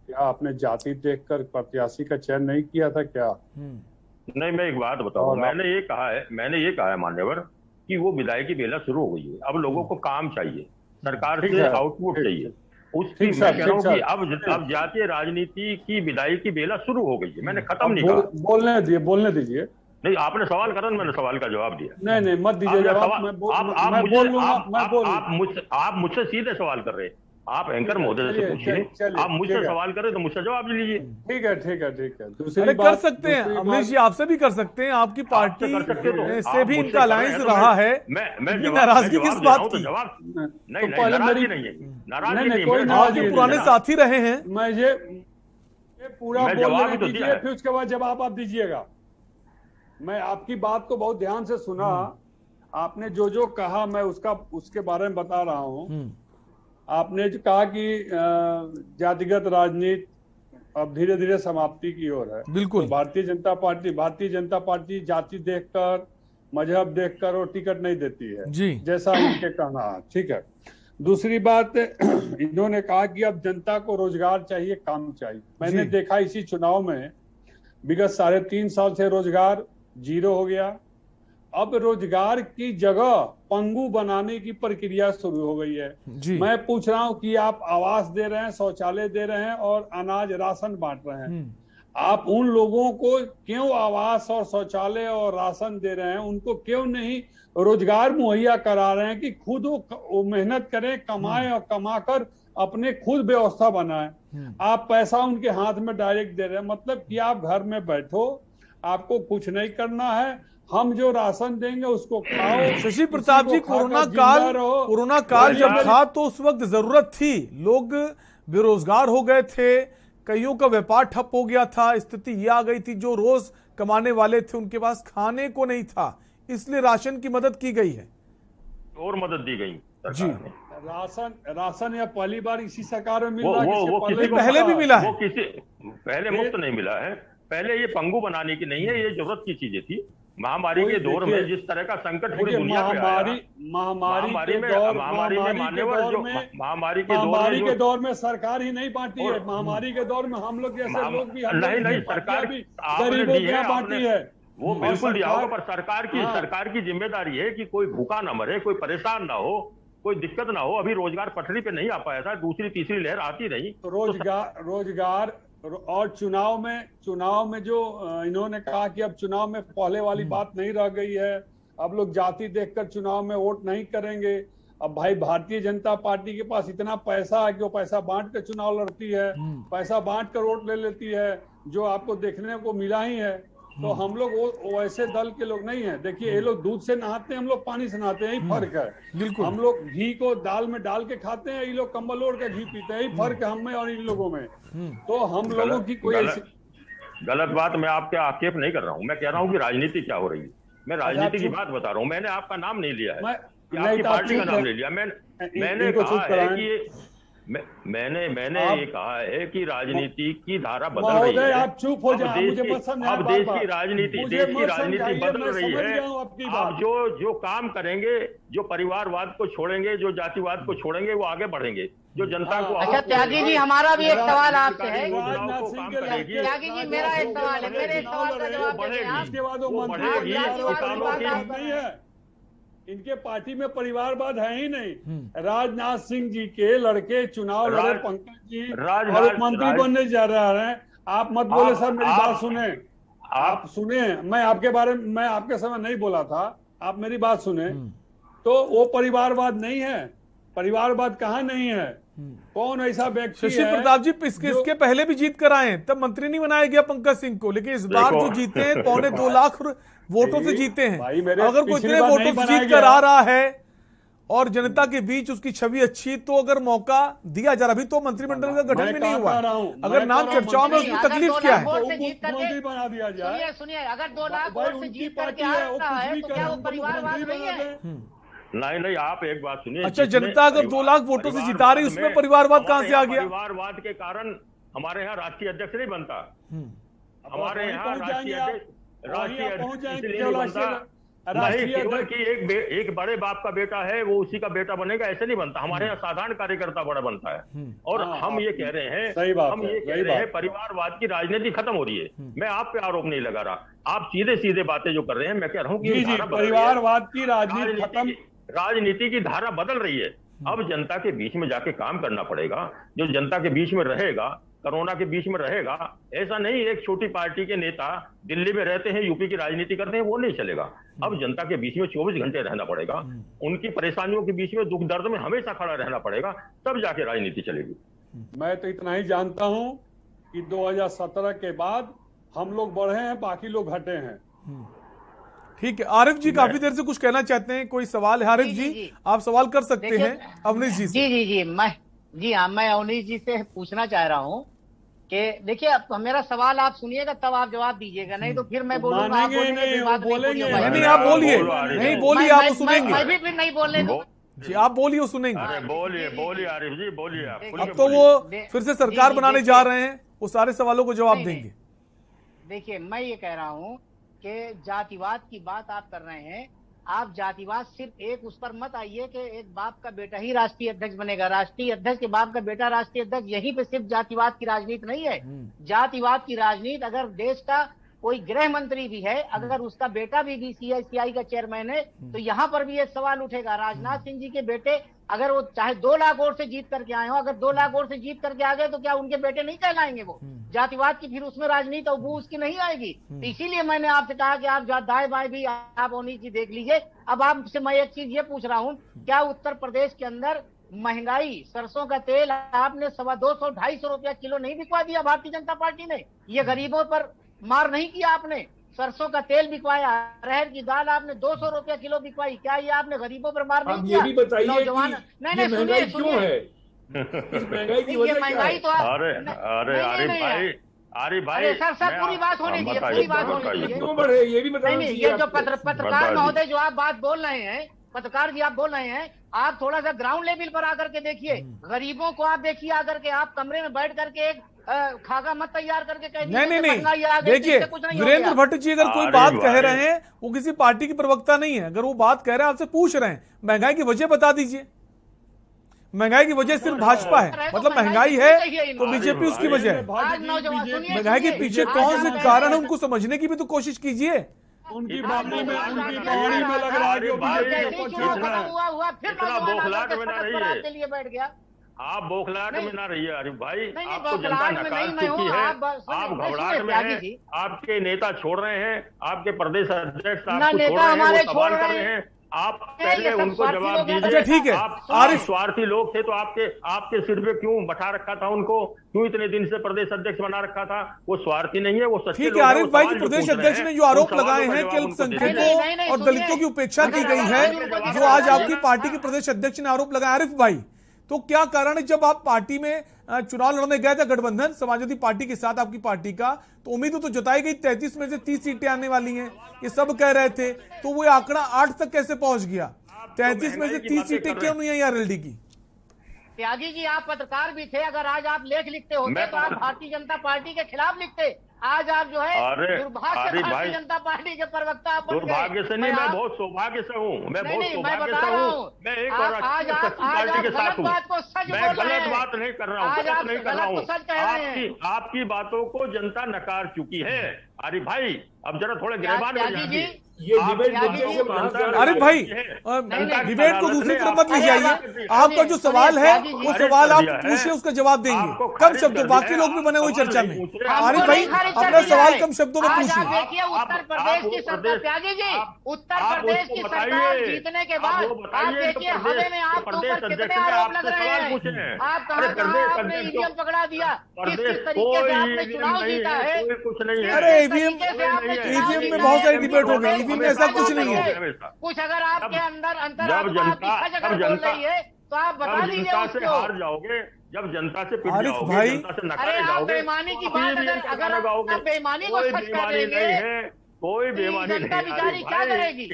क्या आपने जाति देखकर प्रत्याशी का चयन नहीं किया था क्या? नहीं, मैं एक बात बताऊं, मैंने ये कहा है मान्यवर कि वो विदाई की बेला शुरू हो गई है। अब लोगों को काम चाहिए, सरकार से आउटपुट चाहिए। उसकी मैं कह रहा हूँ कि अब जातीय राजनीति की विदाई की बेला शुरू हो गई है। मैंने खत्म नहीं कहा। बोलने दीजिए। नहीं, आपने सवाल करा, मैंने सवाल का जवाब दिया। नहीं मत दीजिए जवाब। आप मुझसे सीधे सवाल कर रहे हैं। आप एंकर महोदय से पूछिए, आप मुझसे सवाल करें तो मुझसे जवाब लीजिए। ठीक है। दूसरी कर सकते हैं अमरीश जी, आपसे भी कर सकते हैं, आपकी पार्टी से भी इनका अलायंस रहा है। नाराजगी किस बात की? नाराजगी नहीं है, नाराजगी पुराने साथी रहे हैं। मैं ये पूरा बोलने दीजिए, फिर उसके बाद जवाब आप दीजिएगा। मैं आपकी बात को बहुत ध्यान से सुना, आपने जो कहा मैं उसके बारे में बता रहा हूँ। आपने जो कहा कि जातिगत राजनीति अब धीरे धीरे समाप्ति की ओर है। बिल्कुल। तो भारतीय जनता पार्टी जाति देखकर, मजहब देखकर और टिकट नहीं देती है जी, जैसा इनके कहना है। ठीक है। दूसरी बात, इन्होंने कहा कि अब जनता को रोजगार चाहिए, काम चाहिए। मैंने देखा इसी चुनाव में विगत 3.5 साल से रोजगार जीरो हो गया। अब रोजगार की जगह पंगु बनाने की प्रक्रिया शुरू हो गई है। जी। मैं पूछ रहा हूं कि आप आवास दे रहे हैं, शौचालय दे रहे हैं और अनाज राशन बांट रहे हैं, आप उन लोगों को क्यों आवास और शौचालय और राशन दे रहे हैं? उनको क्यों नहीं रोजगार मुहैया करा रहे हैं कि खुद वो मेहनत करें, कमाएं और कमाकर अपने खुद व्यवस्था बनाएं? आप पैसा उनके हाथ में डायरेक्ट दे रहे हैं, मतलब कि आप घर में बैठो, आपको कुछ नहीं करना है, हम जो राशन देंगे उसको खाओ। शशि प्रताप जी, कोरोना काल जब था तो उस वक्त जरूरत थी, लोग बेरोजगार हो गए थे, कईयों का व्यापार ठप हो गया था, स्थिति ये आ गई थी जो रोज कमाने वाले थे उनके पास खाने को नहीं था, इसलिए राशन की मदद की गई है और मदद दी गई जी। राशन या पहली बार इसी सरकार में मिल रहा है? वो पहले भी मिला है, वो किसी पहले मुफ्त नहीं मिला है। पहले ये पंगु बनाने की नहीं है, ये जरूरत की चीजें थी। महामारी के दौर में जिस तरह का संकट पूरी दुनिया पे आया, महामारी के दौर में सरकार ही नहीं बांटी है, महामारी के दौर में हम लोग जैसे लोग भी नहीं सरकार गरीबों को बांटी है। वो बिल्कुल दिया होगा, पर सरकार की जिम्मेदारी है कि कोई भूखा ना मरे, कोई परेशान ना हो, कोई दिक्कत ना हो। अभी रोजगार पटरी पे नहीं आ पाया था, दूसरी तीसरी लहर आती रही। रोजगार और चुनाव में जो इन्होंने कहा कि अब चुनाव में पहले वाली बात नहीं रह गई है, अब लोग जाति देखकर चुनाव में वोट नहीं करेंगे। अब भाई भारतीय जनता पार्टी के पास इतना पैसा है कि वो पैसा बांट कर चुनाव लड़ती है, पैसा बांट कर वोट ले लेती है, जो आपको देखने को मिला ही है। तो हम लोग वैसे दल के लोग नहीं है। देखिए, ये लोग दूध से नहाते हैं, हम लोग पानी से नहाते हैं, यही फर्क है। हम लोग घी को दाल में डाल के खाते हैं, ये लोग कंबल ओढ़ के घी पीते हैं, यही फर्क है हम में और इन लोगों में। तो हम लोगों की कोई गलत बात मैं आपके आक्षेप नहीं कर रहा हूँ, मैं कह रहा हूँ कि राजनीति क्या हो रही है। मैं राजनीति की बात बता रहा हूँ, मैंने आपका नाम नहीं लिया है, आपकी पार्टी का नाम नहीं लिया। मैंने कहा है कि मैंने ये कहा है कि राजनीति की धारा बदल रही है। आप चुप हो जाए, मुझे मत समझाइए। अब देश की राजनीति बदल रही है। अब जो काम करेंगे, जो परिवारवाद को छोड़ेंगे, जो जातिवाद को छोड़ेंगे, वो आगे बढ़ेंगे। जो जनता को अच्छा त्यागी जी, हमारा भी एक सवाल आपसे है। त्यागी जी, मेरा एक सवाल है, मेरे एक सवाल का जवाब दीजिए। इनके पार्टी में परिवारवाद है ही नहीं। राजनाथ सिंह जी के लड़के चुनाव लड़े, पंकज जी और मंत्री बनने जा रहे हैं। आप मत बोले सर, मेरी बात सुने, आप सुने, मैं आपके समय नहीं बोला था, आप मेरी बात सुने। तो वो परिवारवाद नहीं है, परिवारवाद कहाँ नहीं है? कौन ऐसा व्यक्ति है? शशि प्रताप जी, इसके पहले भी जीत कर आए, तब मंत्री नहीं बनाया गया पंकज सिंह को, लेकिन इस बार जो जीते हैं 2.25 लाख वोटों से जीते हैं। अगर कोई इतने वोटों से जीत कर आ रहा है और जनता के बीच उसकी छवि अच्छी, तो अगर मौका दिया जा रहा, अभी तो मंत्रिमंडल का गठन भी नहीं हुआ, अगर नाम चर्चाओं में उसमें तकलीफ क्या है? मुख्यमंत्री बना दिया जाए। सुनिए, अगर 2 लाख वोट से जीत करके आ रहा है तो क्या वो परिवारवाद नहीं है? नहीं, आप एक बात सुनिए। अच्छा, जनता अगर 2 लाख वोटों से जिता रही, उसमें परिवारवाद कहां से आ गया? परिवारवाद के कारण हमारे यहाँ राष्ट्रीय अध्यक्ष नहीं बनता। हमारे यहाँ राष्ट्रीय अध्यक्ष एक बड़े बाप का बेटा है, वो उसी का बेटा बनेगा, ऐसे नहीं बनता। हमारे यहाँ साधारण कार्यकर्ता बड़ा बनता है। और हम ये कह रहे हैं, परिवारवाद की राजनीति खत्म हो रही है। मैं आप पे आरोप नहीं लगा रहा, आप सीधे सीधे बातें जो कर रहे हैं, मैं कह रहा हूँ कि परिवारवाद की राजनीति की धारा बदल रही है। अब जनता के बीच में जाके काम करना पड़ेगा। जो जनता के बीच में रहेगा, कोरोना के बीच में रहेगा, ऐसा नहीं एक छोटी पार्टी के नेता दिल्ली में रहते हैं, यूपी की राजनीति करते हैं, वो नहीं चलेगा। अब जनता के बीच में 24 घंटे रहना पड़ेगा, उनकी परेशानियों के बीच में, दुख दर्द में हमेशा खड़ा रहना पड़ेगा, तब जाके राजनीति चलेगी। मैं तो इतना ही जानता हूं कि 2017 के बाद हम लोग बढ़े हैं, बाकी लोग घटे हैं। ठीक है, आरिफ जी काफी देर से कुछ कहना चाहते हैं, कोई सवाल है? आरिफ जी, आप सवाल कर सकते हैं अवनीश जी से। जी हाँ, मैं अवनीश जी से पूछना चाह रहा हूँ कि देखिए, अब मेरा सवाल आप सुनिएगा तब आप जवाब दीजिएगा, नहीं तो फिर मैं बोलूंगा आप बोलेंगे। नहीं, आप बोलिए, नहीं बोलिए, आप सुनेंगे। मैं भी फिर नहीं बोलने दूं जी, आप बोलिए, वो सुनेंगे। बोलिए आरिफ जी, बोलिए आप। अब तो वो फिर से सरकार बनाने जा रहे हैं, वो सारे सवालों को जवाब देंगे। देखिए, मैं ये कह रहा हूँ कि जातिवाद की बात आप कर रहे हैं। आप जातिवाद सिर्फ एक उस पर मत आइए कि एक बाप का बेटा ही राष्ट्रीय अध्यक्ष बनेगा, राष्ट्रीय अध्यक्ष के बाप का बेटा राष्ट्रीय अध्यक्ष, यहीं पे सिर्फ जातिवाद की राजनीति नहीं है। जातिवाद की राजनीति अगर देश का कोई गृह मंत्री भी है, अगर उसका बेटा भी बीसीसीआई का चेयरमैन है, तो यहाँ पर भी एक सवाल उठेगा। राजनाथ सिंह जी के बेटे अगर वो चाहे 2 लाख वोट से जीत करके आए हो, अगर 2 लाख वोट से जीत करके आ गए तो क्या उनके बेटे नहीं कहलाएंगे? वो जातिवाद की फिर उसमें राजनीति और वो उसकी नहीं आएगी। तो इसीलिए मैंने आपसे कहा कि आप दाएं बाएं भी आप होनी चीज देख लीजिए। अब आपसे मैं एक चीज ये पूछ रहा हूँ, क्या उत्तर प्रदेश के अंदर महंगाई, सरसों का तेल आपने 250-250 रुपया किलो नहीं बिकवा दिया भारतीय जनता पार्टी ने? ये गरीबों पर मार नहीं किया आपने? सरसों का तेल बिकवाया, अरहर की दाल आपने 200 रुपया किलो बिकवाई, क्या ये आपने गरीबों पर मार नहीं किया? ये भी बताइए नौजवान, नहीं महंगाई क्यों है? इस महंगाई की वजह क्या है? तो अरे भाई सर पूरी बात होने दीजिए, पूरी बात होने दीजिए। क्यों बढ़े ये भी बताइए। नहीं, ये जो पत्रकार महोदय जो आप बात बोल रहे हैं, पत्रकार जी आप बोल रहे हैं, आप थोड़ा सा ग्राउंड लेवल पर आकर के देखिए, गरीबों को आप देखिए आकर के, आप कमरे में बैठ करके एक खाका मत तैयार करके कह दीजिए। नहीं, देखिए वीरेंद्र भट्ट जी अगर कोई बात कह रहे हैं, वो किसी पार्टी के प्रवक्ता नहीं है, अगर वो बात कह रहे हैं आपसे पूछ रहे हैं, महंगाई की वजह बता दीजिए। महंगाई की वजह सिर्फ भाजपा है, मतलब महंगाई है तो बीजेपी उसकी वजह है। महंगाई के पीछे कौन से कारण है उनको समझने की भी तो कोशिश कीजिए। उनकी बातों में, उनकी कहानी में लग रहा है कि इतना बौखलाहट में ना रहिए, आप बौखलाहट में ना रहिए आरिफ भाई, आपको जनता नकार चुकी है, आप घबराहट में हैं, आपके नेता छोड़ रहे हैं, आपके प्रदेश अध्यक्ष आपको छोड़ रहे हैं, वो सवाल कर रहे हैं, आप पहले उनको जवाब दीजिए। अच्छा ठीक है, आप स्वार्थी लोग थे तो आपके सिर पे क्यों बैठा रखा था उनको, क्यों इतने दिन से प्रदेश अध्यक्ष बना रखा था? वो स्वार्थी नहीं है, वो सच्चे ठीक है। आरिफ भाई जी, प्रदेश अध्यक्ष ने जो आरोप लगाए हैं कि अल्पसंख्यकों और दलितों की उपेक्षा की गई है, जो आज आपकी पार्टी के प्रदेश अध्यक्ष ने आरोप लगाया, आरिफ भाई तो क्या कारण है? जब आप पार्टी में चुनाव लड़ने गए थे गठबंधन समाजवादी पार्टी के साथ, आपकी पार्टी का तो उम्मीद तो जताई गई 33 में से 30 सीटें आने वाली हैं, ये सब कह रहे थे, तो वो आंकड़ा 8 तक कैसे पहुंच गया? 33 में से 30 सीटें क्यों नहीं आई आरएलडी की? त्यागी जी आप पत्रकार भी थे, अगर आज आप लेख लिखते होते तो आप भारतीय जनता पार्टी के खिलाफ लिखते। आज आप जो है दुर्भाग्य से भारतीय जनता पार्टी के प्रवक्ता आप बन गए। दुर्भाग्य से नहीं, मैं बहुत सौभाग्य से हूँ, मैं बहुत सौभाग्य से हूँ, मैं एक और पार्टी के साथ हूँ, मैं गलत बात नहीं कर रहा हूँ, गलत नहीं कर रहा हूँ। आपकी बातों को जनता नकार चुकी है आरिफ भाई, अब जरा थोड़े गिरबान में जाइए। ये डिबेट अरे भाई डिबेट को दूसरी तरफ मत ले जाइए। आपका जो सवाल है वो सवाल आप पूछिए, उसका जवाब देंगे कम शब्दों, बाकी लोग भी बने हुए चर्चा में। आरिफ भाई अपना सवाल कम शब्दों में पूछिए। देखिए उत्तर प्रदेश की सरकार, त्यागी जी उत्तर प्रदेश की सरकार जीतने के बाद आप देखिए हवे में आपके ऊपर कितने आरोप लग रहे हैं। आप कहाँ आपने ईवीएम पकड़ा दिया, किस तरीके से आपने चुनाव जीता है? कुछ नहीं है। अरे ईवीएम में बहुत सारी डिबेट हो गई, ईवीएम में ऐसा कुछ नहीं है। कुछ अगर आपके अंदर बोल रही है तो आप बता दीजिए उसको। हार जाओगे जब जनता से पिट आरिफ जाओगे, भाई जनता से नकारे जाओगे, बेईमानी की बात अगर आप बेईमानी को सच कर देंगे, कोई बेईमानी जनता बेचारी क्या करेगी?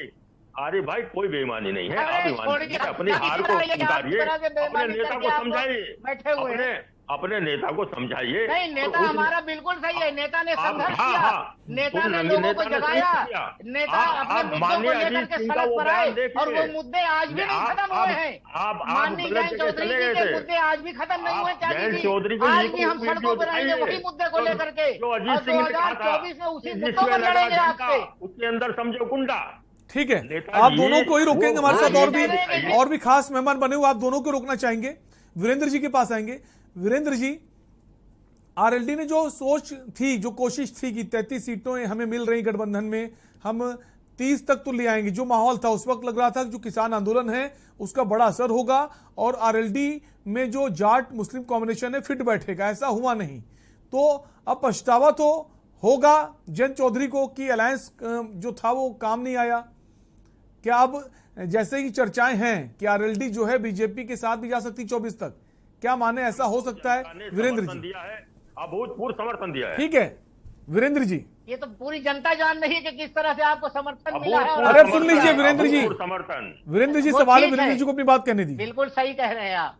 अरे भाई कोई बेईमानी नहीं है, आप अपनी हार को स्वीकारिए, अपने नेता को समझाइए, अपने नेता को समझाइए। नहीं, नेता हमारा बिल्कुल सही है, नेता ने संघर्ष किया, नेता ने लोगों को जगाया, नेता अपने मुद्दों को लेकर के सड़क पर आए और वो मुद्दे आज भी नहीं खत्म हुए हैं। माननीय जयंत चौधरी जी के मुद्दे आज भी खत्म नहीं हुए। आज भी हम सड़कों पर आएंगे वही मुद्दे को लेकर के, और 2024 में उसी मुद्दों पर लड़ेंगे आपसे। उसके अंदर समझो गुंडा। ठीक है, आप दोनों को ही रोकेंगे, हमारे साथ और भी खास मेहमान बने हुए, आप दोनों को रोकना चाहेंगे। वीरेंद्र जी के पास आएंगे। वीरेंद्र जी, आरएलडी ने जो सोच थी, जो कोशिश थी कि 33 सीटें हमें मिल रही गठबंधन में, हम 30 तक तो ले आएंगे, जो माहौल था उस वक्त लग रहा था कि जो किसान आंदोलन है उसका बड़ा असर होगा और आरएलडी में जो जाट मुस्लिम कॉम्बिनेशन है फिट बैठेगा, ऐसा हुआ नहीं। तो अब पछतावा तो होगा जयंत चौधरी को कि अलायंस जो था वो काम नहीं आया। क्या अब जैसे ही चर्चाएं हैं कि आरएलडी जो है बीजेपी के साथ भी जा सकती 24 तक, क्या माने ऐसा हो सकता है? वीरेंद्र जी अभूतपूर्व समर्थन दिया है। ठीक है वीरेंद्र जी, ये तो पूरी जनता जान रही है कि किस तरह से आपको समर्थन मिला है। अरे सुन लीजिए वीरेंद्र जी, समर्थन वीरेंद्र जी सवाल है, वीरेंद्र जी को अपनी बात कहने दी। बिल्कुल सही कह रहे हैं आप।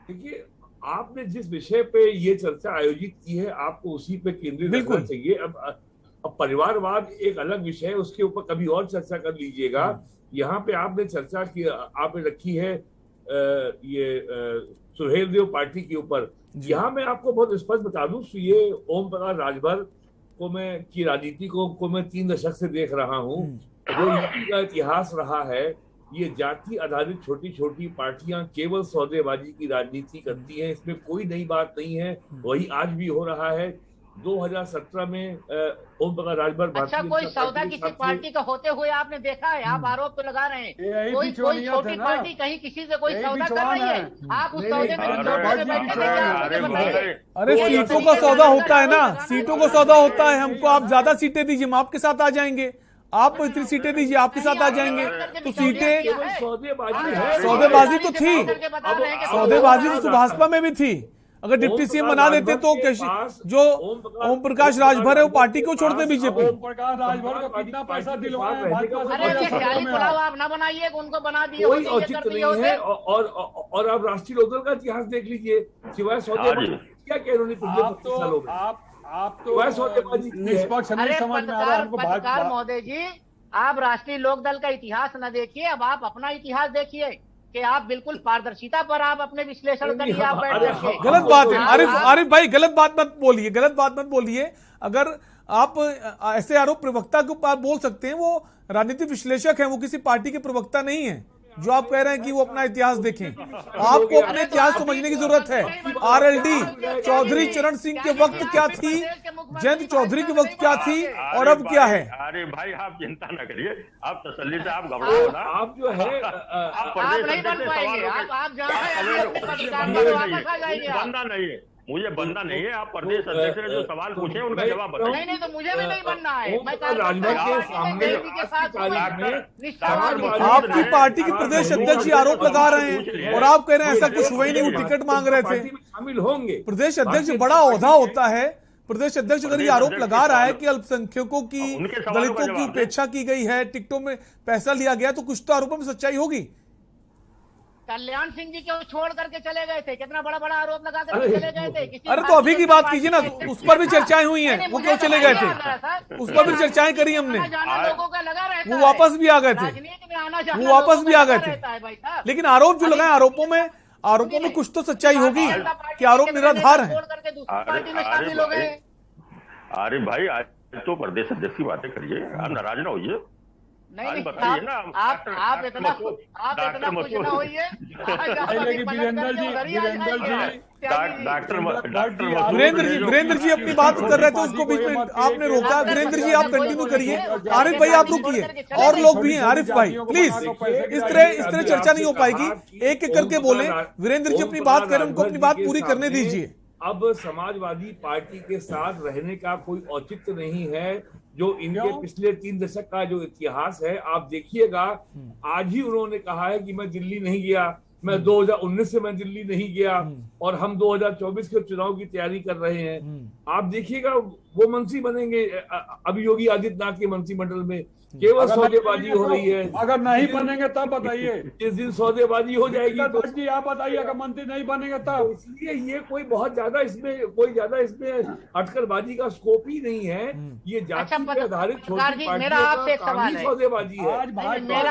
देखिए आपने जिस विषय पे ये चर्चा आयोजित की है आपको उसी पे केंद्रित रहना चाहिए। अब परिवारवाद एक अलग विषय है, उसके ऊपर कभी और चर्चा कर लीजिएगा। यहाँ पे आपने चर्चा की, आपने रखी है ये सुहेलदेव पार्टी के ऊपर। यहाँ मैं आपको बहुत स्पष्ट बता दूं, ये ओम प्रकाश राजभर की राजनीति को मैं 3 दशक से देख रहा हूँ। जो यूपी का इतिहास रहा है, ये जाति आधारित छोटी छोटी पार्टियां केवल सौदेबाजी की राजनीति करती हैं, इसमें कोई नई बात नहीं है। वही आज भी हो रहा है। 2017 में ओम प्रकाश राजभर, अच्छा, कोई सौदा किसी पार्टी का होते हुए आपने देखा है? आप आरोप तो लगा रहे हैं कोई छोटी पार्टी कहीं किसी से कोई सौदा कर रही है, आप उस सौदे में अरे सीटों का सौदा होता है ना, सीटों का सौदा होता है। हमको आप ज्यादा सीटें दीजिए, हम आपके साथ आ जाएंगे। आप इतनी सीटें दीजिए, आपके साथ आ जाएंगे। तो सीटें सौदेबाजी तो थी, सौदेबाजी तो सुभाषपा में भी थी। अगर डिप्टी सीएम बना देते तो जो ओम प्रकाश राजभर है वो पार्टी को छोड़ते बीजेपी। ओम प्रकाश राजभर को कितना पैसा दिलवाया आप ना बनाइए, उनको बना दिए, कोई औचित्य नहीं है। और आप राष्ट्रीय लोकदल का इतिहास देख लीजिए, सिवाय सौदेबाजी क्या कह रहे हैं आप तो निष्पक्ष नहीं समझ में आ रहा है हमको। पत्रकार महोदय जी, आप राष्ट्रीय लोकदल का इतिहास न देखिए, अब आप अपना इतिहास देखिए कि आप बिल्कुल पारदर्शिता पर आप अपने विश्लेषण करिए। आप गलत बात है आरिफ भाई, गलत बात मत बोलिए, गलत बात मत बोलिए। अगर आप ऐसे आरोप प्रवक्ता के ऊपर बोल सकते हैं, वो राजनीतिक विश्लेषक है, वो किसी पार्टी के प्रवक्ता नहीं है। जो आप कह रहे हैं कि वो अपना इतिहास देखें, आपको अपने इतिहास समझने की जरूरत है। आरएलडी चौधरी चरण सिंह के वक्त क्या थी, जयंत चौधरी के वक्त क्या थी और अब क्या है। अरे भाई आप चिंता न करिए, आप तसल्ली से आप घबराओ ना। आप जो है आप नहीं बन पाएंगे, आप बनना नहीं है, मुझे बनना नहीं है। आप प्रदेश अध्यक्ष ने जो सवाल पूछे उनका जवाब बताइए। नहीं तो मुझे भी नहीं बनना है। आपकी पार्टी के प्रदेश अध्यक्ष आरोप लगा रहे हैं और आप कह रहे हैं ऐसा कुछ हुआ ही नहीं, वो टिकट मांग रहे थे। शामिल होंगे। प्रदेश अध्यक्ष बड़ा ओहदा होता है। प्रदेश अध्यक्ष अगर ये आरोप लगा रहा है कि अल्पसंख्यकों की, दलितों की उपेक्षा की गई है, टिकटों में पैसा लिया गया, तो कुछ तो आरोपों में सच्चाई होगी। कल्याण सिंह जी को छोड़ करके चले गए थे, कितना बड़ा बड़ा आरोप लगा करके चले गए थे। अरे तो अभी की बात कीजिए ना, उस पर भी चर्चाएं हुई हैं, वो क्यों चले गए थे, उस पर भी चर्चाएं करी हमने। लोगों का लगा रहता है, वो वापस भी आ गए थे, वो वापस भी आ गए थे। लेकिन आरोप जो लगाए, आरोपों में कुछ तो सच्चाई होगी कि आरोप निराधार है। अरे भाई आज तो प्रदेश अध्यक्ष की बातें करिए, आप नाराज ना होइए। नहीं बताइए ना, आप इतना खुश ना होइए। वीरेंद्र जी अपनी बात कर रहे थे, उसको बीच में आपने रोका। वीरेंद्र जी आप कंटिन्यू करिए। आरिफ भाई आप रुकिए, और लोग भी हैं। आरिफ भाई प्लीज, इस तरह चर्चा नहीं हो पाएगी, एक एक करके बोले। वीरेंद्र जी अपनी बात करें, उनको अपनी बात पूरी करने दीजिए। अब समाजवादी पार्टी के साथ रहने का कोई औचित्य नहीं है। जो इनके पिछले 3 दशक का जो इतिहास है आप देखिएगा। आज ही उन्होंने कहा है कि मैं दिल्ली नहीं गया, मैं 2019 से मैं दिल्ली नहीं गया, और हम 2024 के चुनाव की तैयारी कर रहे हैं। आप देखिएगा वो मंत्री बनेंगे अभी योगी आदित्यनाथ के मंत्रिमंडल में। केवल सौदेबाजी हो रही है। अगर नहीं बनेंगे तब बताइए, जिस दिन सौदेबाजी हो जाएगी तो जी आप बताइए, अगर मंत्री नहीं बनेंगे तब। इसलिए ये कोई बहुत ज्यादा इसमें अटकलबाजी का स्कोप ही नहीं है। ये जाति पे आधारित छोटी पार्टियों का सौदेबाजी है।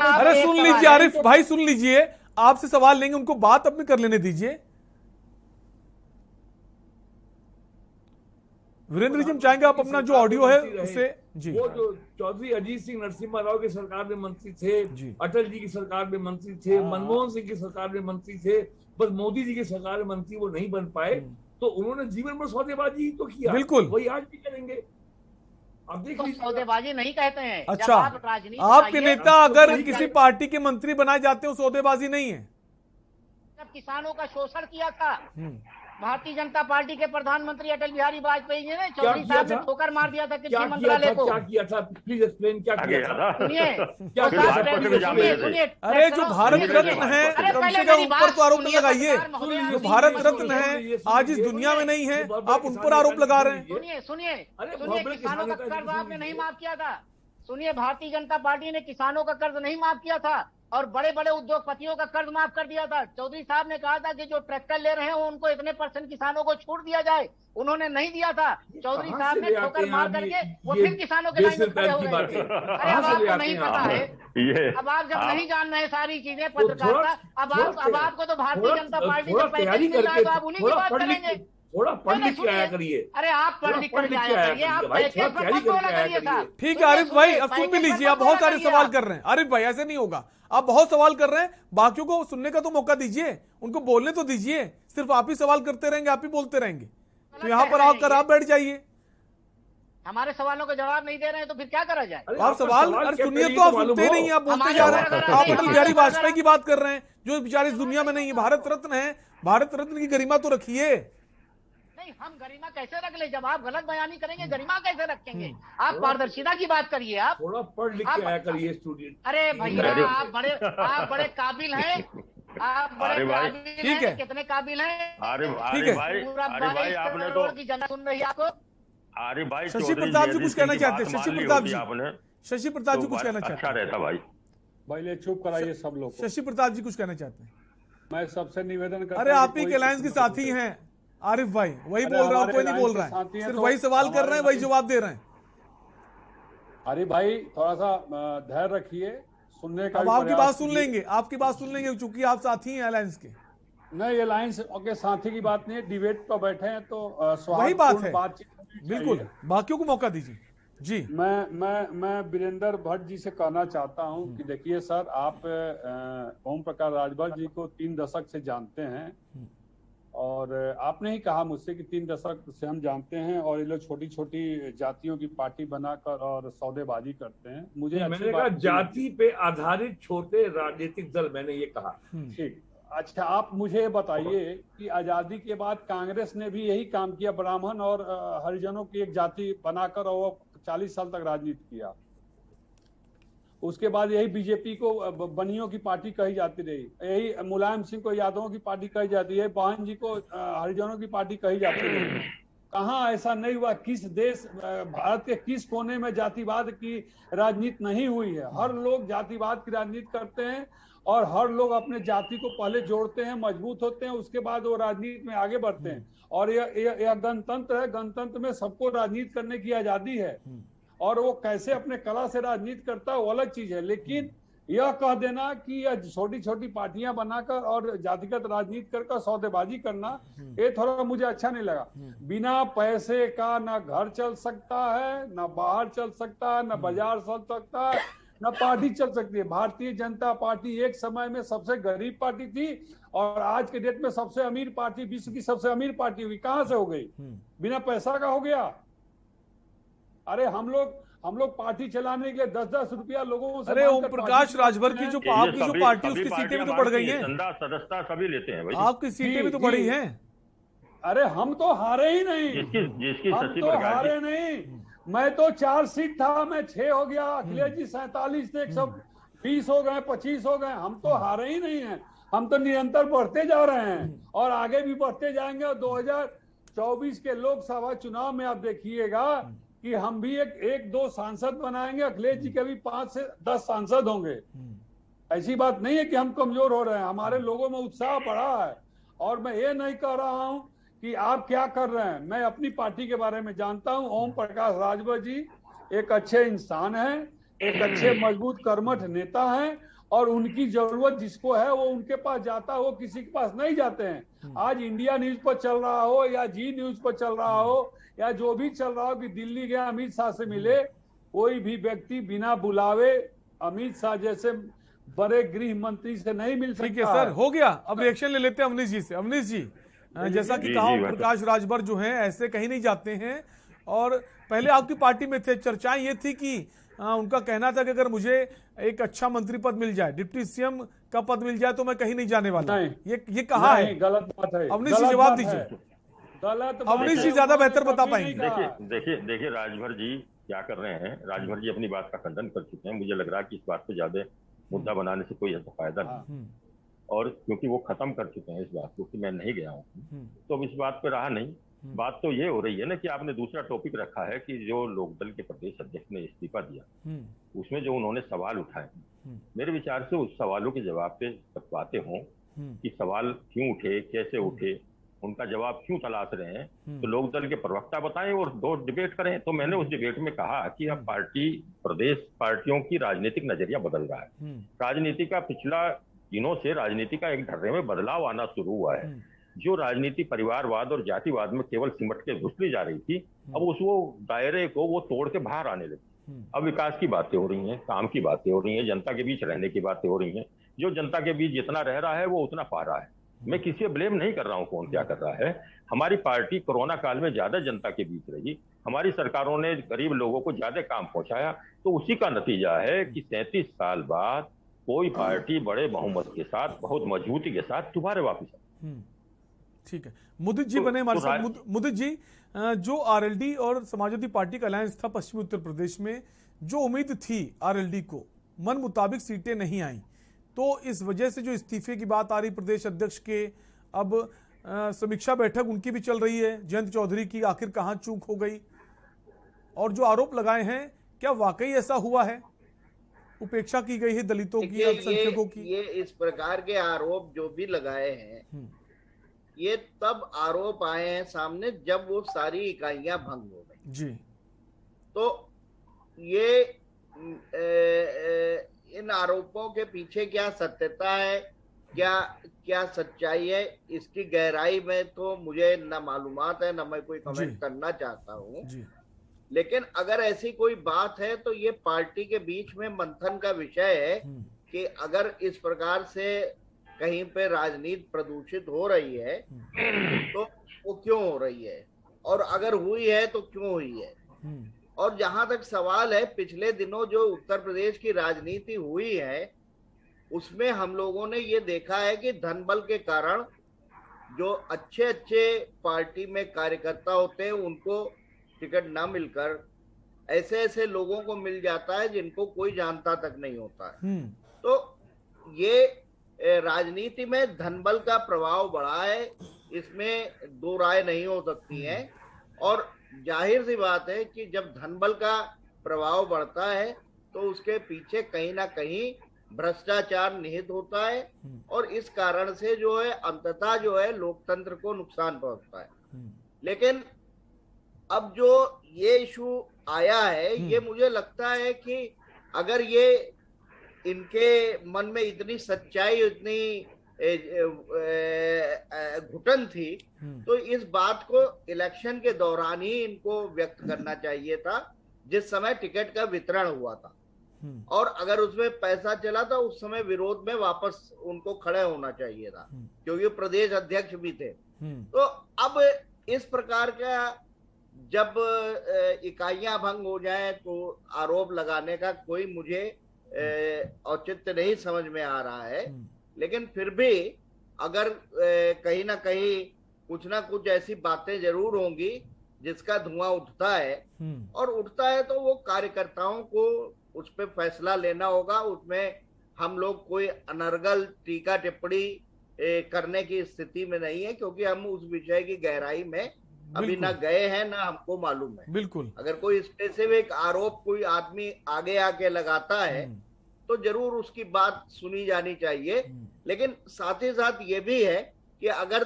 अरे सुन लीजिए आरिफ भाई, सुन लीजिए, आपसे सवाल लेंगे, उनको बात अपनी कर लेने दीजिए। वीरेंद्र जी हम चाहेंगे आप अपना जो ऑडियो है उससे जी। वो जो चौधरी अजीत सिंह नरसिम्हा राव की सरकार में मंत्री थे, अटल जी की सरकार में मंत्री थे, मनमोहन सिंह की सरकार में मंत्री थे, बस मोदी जी की सरकार में मंत्री वो नहीं बन पाए। तो उन्होंने जीवन में सौदेबाजी तो किया, बिल्कुल वही आज भी करेंगे। आप देख लीजिए, सौदेबाजी नहीं कहते हैं। अच्छा, आपके नेता अगर किसी पार्टी के मंत्री बनाए जाते हैं, सौदेबाजी नहीं है। जब किसानों का शोषण किया था भारतीय जनता पार्टी के प्रधानमंत्री अटल बिहारी वाजपेयी जी ने, चौधरी साहब ने ठोकर मार दिया था कृषि मंत्रालय को। क्या किया था? प्लीज एक्सप्लेन, क्या किया था? सुनिए, अरे जो भारत रत्न है, कम से कम ऊपर तो आरोप लगाइए। जो भारत रत्न है आज इस दुनिया में नहीं है, आप उन पर आरोप लगा रहे हैं। सुनिए, किसानों का कर्ज आपने नहीं माफ किया था। सुनिए, भारतीय जनता पार्टी ने किसानों का कर्ज नहीं माफ किया था और बड़े बड़े उद्योगपतियों का कर्ज माफ कर दिया था। चौधरी साहब ने कहा था कि जो ट्रैक्टर ले रहे हैं उनको इतने % किसानों को छूट दिया जाए, उन्होंने नहीं दिया था। चौधरी साहब ने ठोकर मार करके वो फिर किसानों के लाइन में खड़े हो गए। अरे अब आपको नहीं पता है, अब आप जब नहीं जान रहे सारी चीजें पत्रकारिता, अब आपको तो भारतीय जनता पार्टी का पैकेज मिल रहा है तो आप उन्हीं की बात करेंगे। थोड़ा पढ़ लिख के आया करिए। अरे आप पढ़ लिख कर आया करिए, आप भाई थोड़ा तैयारी करके आया करिए। ठीक है आरिफ भाई, अब सुन भी लीजिए, आप बहुत सारे सवाल कर रहे हैं। आरिफ भाई ऐसे नहीं होगा, आप बहुत सवाल कर रहे हैं, बाकियों को सुनने का तो मौका दीजिए, उनको बोलने तो दीजिए। सिर्फ आप ही सवाल करते रहेंगे, आप ही बोलते रहेंगे, तो यहाँ पर आकर आप बैठ जाइए। हमारे सवालों का जवाब नहीं दे रहे हैं तो फिर क्या करा जाए? आप सवाल अरे सुनिए तो, आप सुनते नहीं, आप बोलते जा रहे हैं। आप अटल बिहारी वाजपेयी की बात कर रहे हैं जो बेचारे इस दुनिया में नहीं है, भारत रत्न है, भारत रत्न की गरिमा तो रखिए। नहीं, हम गरिमा कैसे रख ले? जब आप गलत बयानी करेंगे गरिमा कैसे रखेंगे? आप पारदर्शिता की बात करिए। आप थोड़ा पढ़ लिख के आया करिए स्टूडेंट। अरे भैया आप बड़े काबिल हैं, आप बड़े काबिल हैं, कितने काबिल हैं? अरे भाई आपने तो की जनता सुन रही है आपको। अरे भाई शशि प्रताप जी कुछ कहना चाहते हैं, शशि प्रताप जी, शशि प्रताप जी कुछ कहना चाहते हैं। अच्छा रहता भाई, पहले चुप कराइए सब लोग। शशि प्रताप जी कुछ कहना चाहते हैं। मैं सबसे निवेदन करता हूं, अरे आप ही के अलायंस के साथी हैं आरिफ भाई, वही बोल रहा हूँ, कोई नहीं बोल रहा है, सिर्फ वही सवाल कर रहे हैं, वही जवाब दे रहे हैं। अरे भाई थोड़ा सा धैर्य रखिए, सुनने का। अब आपकी बात सुन लेंगे, आपकी बात सुन लेंगे, चूंकि आप साथी हैं अलायंस के। नहीं, अलायंस के साथी की बात नहीं है, डिबेट पर बैठे हैं तो वही बात है, बिल्कुल, बाकियों को मौका दीजिए जी। मैं वीरेंद्र भट्ट जी से कहना चाहता हूं कि देखिए सर, आप ओम प्रकाश राजभर जी को 3 दशक से जानते हैं, और आपने ही कहा मुझसे कि 3 दशक से हम जानते हैं, और ये लोग छोटी छोटी जातियों की पार्टी बनाकर और सौदेबाजी करते हैं। मैंने कहा जाति पे आधारित छोटे राजनीतिक दल, मैंने ये कहा। ठीक, अच्छा आप मुझे बताइए कि आजादी के बाद कांग्रेस ने भी यही काम किया, ब्राह्मण और हरिजनों की एक जाति बनाकर, और वो 40 साल तक राजनीति किया। उसके बाद यही बीजेपी को बनियों की पार्टी कही जाती रही, यही मुलायम सिंह को यादवों की पार्टी कही जाती है, बहन जी को हरिजनों की पार्टी कही जाती रही। कहाँ ऐसा नहीं हुआ? किस देश, भारत के किस कोने में जातिवाद की राजनीति नहीं हुई है? हर लोग जातिवाद की राजनीति करते हैं, और हर लोग अपने जाति को पहले जोड़ते हैं, मजबूत होते हैं, उसके बाद वो राजनीति में आगे बढ़ते हैं। और यह गणतंत्र है, गणतंत्र में सबको राजनीति करने की आजादी है, और वो कैसे अपने कला से राजनीति करता है वो अलग चीज है। लेकिन यह कह देना कि यह छोटी छोटी पार्टियां बनाकर और जातिगत राजनीति कर सौदेबाजी करना, ये थोड़ा मुझे अच्छा नहीं लगा। बिना पैसे का ना घर चल सकता है, ना बाहर चल सकता है, ना बाजार चल सकता है, ना पार्टी चल सकती है। भारतीय जनता पार्टी एक समय में सबसे गरीब पार्टी थी, और आज के डेट में सबसे अमीर पार्टी, विश्व की सबसे अमीर पार्टी हुई। कहां से हो गई? बिना पैसा का हो गया। अरे हम लोग पार्टी चलाने के लिए 10-10 रुपया लोगों से। अरे ओम प्रकाश राजभर की जो आपकी जो पार्टी, उसकी सीटें भी तो बढ़ गई हैं, चंदा सदस्यता सभी लेते हैं भाई, आपकी सीटें भी तो बढ़ी हैं। अरे हम तो हारे ही नहीं, जिसकी हम तो हारे नहीं। मैं तो 4 सीट था, मैं 6 हो गया, अखिलेश जी 47 थे, 120 हो गए, 25 हो गए। हम तो हारे ही नहीं है, हम तो निरंतर बढ़ते जा रहे हैं, और आगे भी बढ़ते जाएंगे। और 2024 के लोकसभा चुनाव में आप देखिएगा कि हम भी एक 2 सांसद बनाएंगे, अखिलेश जी के भी 5 से 10 सांसद होंगे। ऐसी बात नहीं है कि हम कमजोर हो रहे हैं, हमारे लोगों में उत्साह बढ़ा है। और मैं ये नहीं कह रहा हूं कि आप क्या कर रहे हैं, मैं अपनी पार्टी के बारे में जानता हूं। ओम प्रकाश राजभर जी एक अच्छे इंसान हैं, एक अच्छे मजबूत कर्मठ नेता हैं, और उनकी जरूरत जिसको है वो उनके पास जाता है, वो किसी के पास नहीं जाते हैं। आज इंडिया न्यूज पर चल रहा हो, या जी न्यूज पर चल रहा हो, या जो भी चल रहा हो कि दिल्ली गया अमित शाह से मिले, कोई भी व्यक्ति बिना बुलावे अमित शाह जैसे बड़े गृह मंत्री से नहीं मिल सकता। ठीक है सर, हो गया। अब रिएक्शन ले लेते हैं अवनीश जी से। अवनीश जी, जैसा कि कहा ओम प्रकाश राजभर जो हैं ऐसे कहीं नहीं जाते हैं, और पहले आपकी पार्टी में थे, चर्चाएं ये थी कि उनका कहना था कि अगर मुझे एक अच्छा मंत्री पद मिल जाए, डिप्टी सीएम का पद मिल जाए, तो मैं कहीं नहीं जाने वाला। ये कहा है, गलत बात है। अवनीश जी जवाब दीजिए, अवनीश जी ज्यादा बेहतर बता पाएंगे। देखिए राजभर जी क्या कर रहे हैं, राजभर जी अपनी बात का खंडन कर चुके हैं। मुझे लग रहा है कि इस बात को ज्यादा मुद्दा बनाने से कोई ऐसा फायदा नहीं, और क्योंकि वो खत्म कर चुके हैं इस बात को कि मैं नहीं गया हूँ, तो अब इस बात पे रहा नहीं। बात तो ये हो रही है ना कि आपने दूसरा टॉपिक रखा है कि जो लोकदल के प्रदेश अध्यक्ष ने इस्तीफा दिया, उसमें जो उन्होंने सवाल उठाए, मेरे विचार से उस सवालों के जवाब पे बातें हों कि सवाल क्यों उठे, कैसे उठे, उनका जवाब क्यों तलाश रहे हैं, तो लोकदल के प्रवक्ता बताएं और 2 डिबेट करें। तो मैंने उस डिबेट में कहा कि अब प्रदेश पार्टियों की राजनीतिक नजरिया बदल रहा है। राजनीति का पिछला दिनों से राजनीति का एक ढर्रे में बदलाव आना शुरू हुआ है। जो राजनीति परिवारवाद और जातिवाद में केवल सिमट के घुसती जा रही थी, अब उस वो दायरे को वो तोड़ के बाहर आने लगी। अब विकास की बातें हो रही हैं, काम की बातें हो रही हैं, जनता के बीच रहने की बातें हो रही हैं। जो जनता के बीच जितना रह रहा है वो उतना पा रहा है। मैं किसी को ब्लेम नहीं कर रहा हूँ कौन क्या कर रहा है। हमारी पार्टी कोरोना काल में ज्यादा जनता के बीच रही, हमारी सरकारों ने गरीब लोगों को ज्यादा काम पहुंचाया, तो उसी का नतीजा है कि 37 साल बाद कोई पार्टी बड़े बहुमत के साथ, बहुत मजबूती के साथ दोबारा वापिस आई। ठीक है, मुदित जी बने हमारे साथ। मुदित जी, जो आरएलडी और समाजवादी पार्टी का अलायंस था पश्चिमी उत्तर प्रदेश में, जो उम्मीद थी आरएलडी को, मन मुताबिक सीटें नहीं आई, तो इस वजह से जो इस्तीफे की बात आ रही प्रदेश अध्यक्ष के, अब समीक्षा बैठक उनकी भी चल रही है, जयंत चौधरी की आखिर कहां चूक हो गई, और जो आरोप लगाए हैं क्या वाकई ऐसा हुआ है, उपेक्षा की गई है दलितों की, अल्पसंख्यकों की? ये इस प्रकार के आरोप जो भी लगाए हैं, ये तब आरोप आए हैं सामने जब वो सारी इकाइयां भंग हो गई जी। तो ये इन आरोपों के पीछे क्या सत्यता है, क्या सच्चाई है, इसकी गहराई में तो मुझे न मालूमात है, न मैं कोई कमेंट करना चाहता हूँ। लेकिन अगर ऐसी कोई बात है तो ये पार्टी के बीच में मंथन का विषय है कि अगर इस प्रकार से कहीं पे राजनीति प्रदूषित हो रही है तो वो क्यों हो रही है, और अगर हुई है तो क्यों हुई है। और जहां तक सवाल है, पिछले दिनों जो उत्तर प्रदेश की राजनीति हुई है उसमें हम लोगों ने ये देखा है कि धन बल के कारण जो अच्छे अच्छे पार्टी में कार्यकर्ता होते हैं उनको टिकट ना मिलकर ऐसे ऐसे लोगों को मिल जाता है जिनको कोई जानता तक नहीं होता है। तो ये राजनीति में धन बल का प्रभाव बढ़ा है, इसमें दो राय नहीं हो सकती है। और जाहिर सी बात है कि जब धन बल का प्रभाव बढ़ता है तो उसके पीछे कहीं ना कहीं भ्रष्टाचार निहित होता है, और इस कारण से जो है अंततः जो है लोकतंत्र को नुकसान पहुंचता है। लेकिन अब जो ये इशू आया है, ये मुझे लगता है कि अगर ये इनके मन में इतनी सच्चाई, इतनी घुटन थी, तो इस बात को इलेक्शन के दौरान ही इनको व्यक्त करना चाहिए था, जिस समय टिकट का वितरण हुआ था। और अगर उसमें पैसा चला था उस समय विरोध में वापस उनको खड़े होना चाहिए था, क्योंकि प्रदेश अध्यक्ष भी थे। तो अब इस प्रकार का जब इकाइयां भंग हो जाए तो आरोप लगाने का कोई मुझे औचित्य नहीं समझ में आ रहा है। लेकिन फिर भी अगर कहीं ना कहीं कुछ ना कुछ ऐसी बातें जरूर होंगी जिसका धुआं उठता है, और उठता है तो वो कार्यकर्ताओं को उस पर फैसला लेना होगा। उसमें हम लोग कोई अनर्गल टीका टिप्पणी करने की स्थिति में नहीं है, क्योंकि हम उस विषय की गहराई में अभी ना गए हैं, ना हमको मालूम है। बिल्कुल, अगर कोई स्पेसिफिक आरोप कोई आदमी आगे आके लगाता है तो जरूर उसकी बात सुनी जानी चाहिए। लेकिन साथ ही साथ ये भी है कि अगर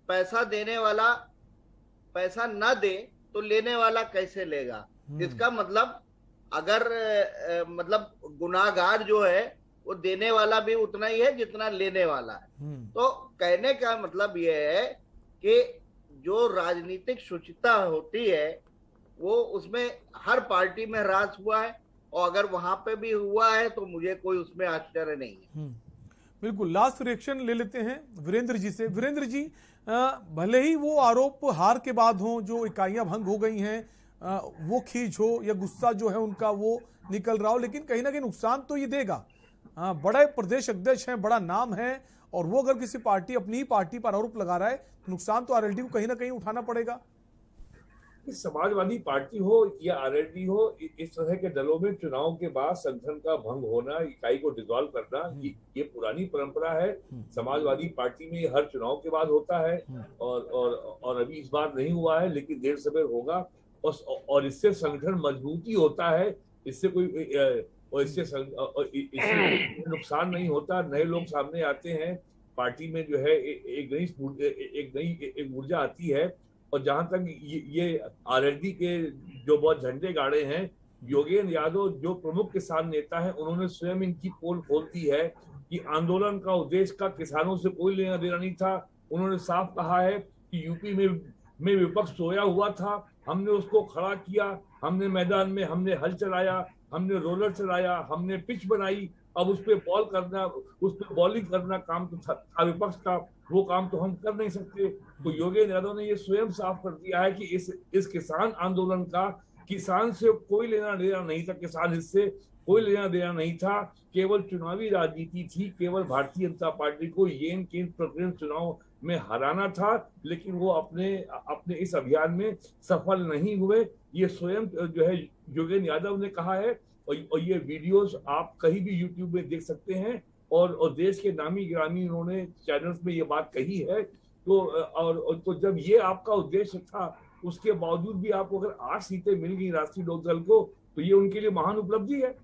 पैसा देने वाला पैसा ना दे तो लेने वाला कैसे लेगा। इसका मतलब अगर मतलब गुनाहगार जो है वो देने वाला भी उतना ही है जितना लेने वाला है। तो कहने का मतलब ये है कि जो राजनीतिक शुचिता होती है वो उसमें हर पार्टी में ह्रास हुआ है, और अगर वहां पे भी हुआ है तो मुझे कोई उसमें आश्चर्य नहीं है। बिल्कुल, लास्ट रिएक्शन ले लेते हैं वीरेंद्र जी से। वीरेंद्र जी, भले ही वो आरोप हार के बाद हो, जो इकाइयां भंग हो गई हैं, वो खींच हो या गुस्सा जो है उनका वो निकल रहा हो, लेकिन कहीं ना कहीं नुकसान तो ये देगा। बड़े प्रदेश अध्यक्ष हैं, बड़ा नाम है, और वो अगर किसी पार्टी, अपनी ही पार्टी पर आरोप लगा रहा है, नुकसान तो आरएलडी को कहीं ना कहीं उठाना पड़ेगा। समाजवादी पार्टी हो या आरएलडी हो, इस तरह के दलों में चुनाव के बाद संगठन का भंग होना, इकाई को डिसॉल्व करना, ये पुरानी परंपरा है। समाजवादी पार्टी में हर चुनाव के बाद होता है, और अभी इस बार नहीं हुआ है, लेकिन देर सवेर होगा। और इससे संगठन मजबूती होता है, इससे इससे नुकसान नहीं होता। नए लोग सामने आते हैं, पार्टी में जो है एक नई ऊर्जा आती है। और जहां तक ये आरएलडी के जो बहुत झंडे गाड़े हैं, योगेंद्र यादव जो प्रमुख किसान नेता हैं, उन्होंने स्वयं इनकी पोल खोल दी है कि आंदोलन का उद्देश्य का किसानों से कोई लेना देना नहीं था, उन्होंने साफ कहा है कि यूपी में विपक्ष सोया हुआ था, हमने उसको खड़ा किया, हमने मैदान में हमने हल चलाया, हमने रोलर चलाया, हमने पिच बनाई, अब उस पे बॉल करना, उस पे बॉलिंग करना काम तो था विपक्ष का, वो काम तो हम कर नहीं सकते। तो योगेंद्र यादव ने ये स्वयं साफ कर दिया है कि इस किसान आंदोलन का किसान से कोई लेना देना नहीं था, किसान इससे कोई लेना देना नहीं था, केवल चुनावी राजनीति थी, केवल भारतीय जनता पार्टी को येन केन प्रकरण चुनाव में हराना था, लेकिन वो अपने इस अभियान में सफल नहीं हुए। ये स्वयं जो है योगेंद्र यादव ने कहा है, और ये वीडियोस आप कहीं भी यूट्यूब में देख सकते हैं, और देश के नामी गिरामी उन्होंने चैनल्स में ये बात कही है। तो जब ये आपका उद्देश्य था, उसके बावजूद भी आपको अगर 8 सीटें मिल गई राष्ट्रीय लोकदल को, तो ये उनके लिए महान उपलब्धि है।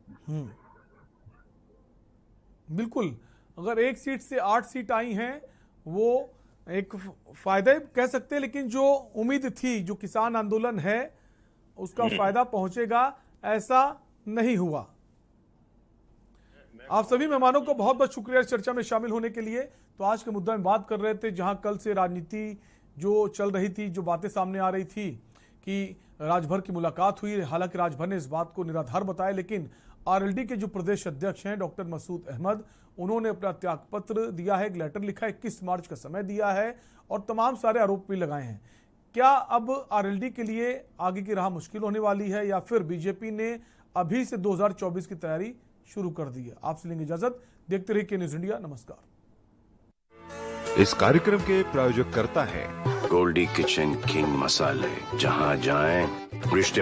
बिल्कुल, अगर 1 सीट से 8 सीट आई हैं, वो एक फायदा कह सकते हैं, लेकिन जो उम्मीद थी, जो किसान आंदोलन है उसका फायदा पहुंचेगा, ऐसा नहीं हुआ। आप सभी मेहमानों को बहुत बहुत शुक्रिया चर्चा में शामिल होने के लिए। तो आज के मुद्दा में बात कर रहे थे, जहां कल से राजनीति जो चल रही थी, जो बातें सामने आ रही थी कि राजभर की मुलाकात हुई, हालांकि राजभर ने इस बात को निराधार बताया, लेकिन आरएलडी के जो प्रदेश अध्यक्ष हैं डॉक्टर मसूद अहमद, उन्होंने अपना त्यागपत्र दिया है, एक लेटर लिखा है, 21 मार्च का समय दिया है और तमाम सारे आरोप भी लगाए हैं। क्या अब आरएलडी के लिए आगे की राह मुश्किल होने वाली है, या फिर बीजेपी ने अभी से 2024 की तैयारी शुरू कर दी है? आपसे लेंगे इजाजत। देखते रहिए के न्यूज इंडिया। नमस्कार। इस कार्यक्रम के प्रायोजक करता है गोल्डी किचन किंग मसाले, जहां जाएं रिश्ते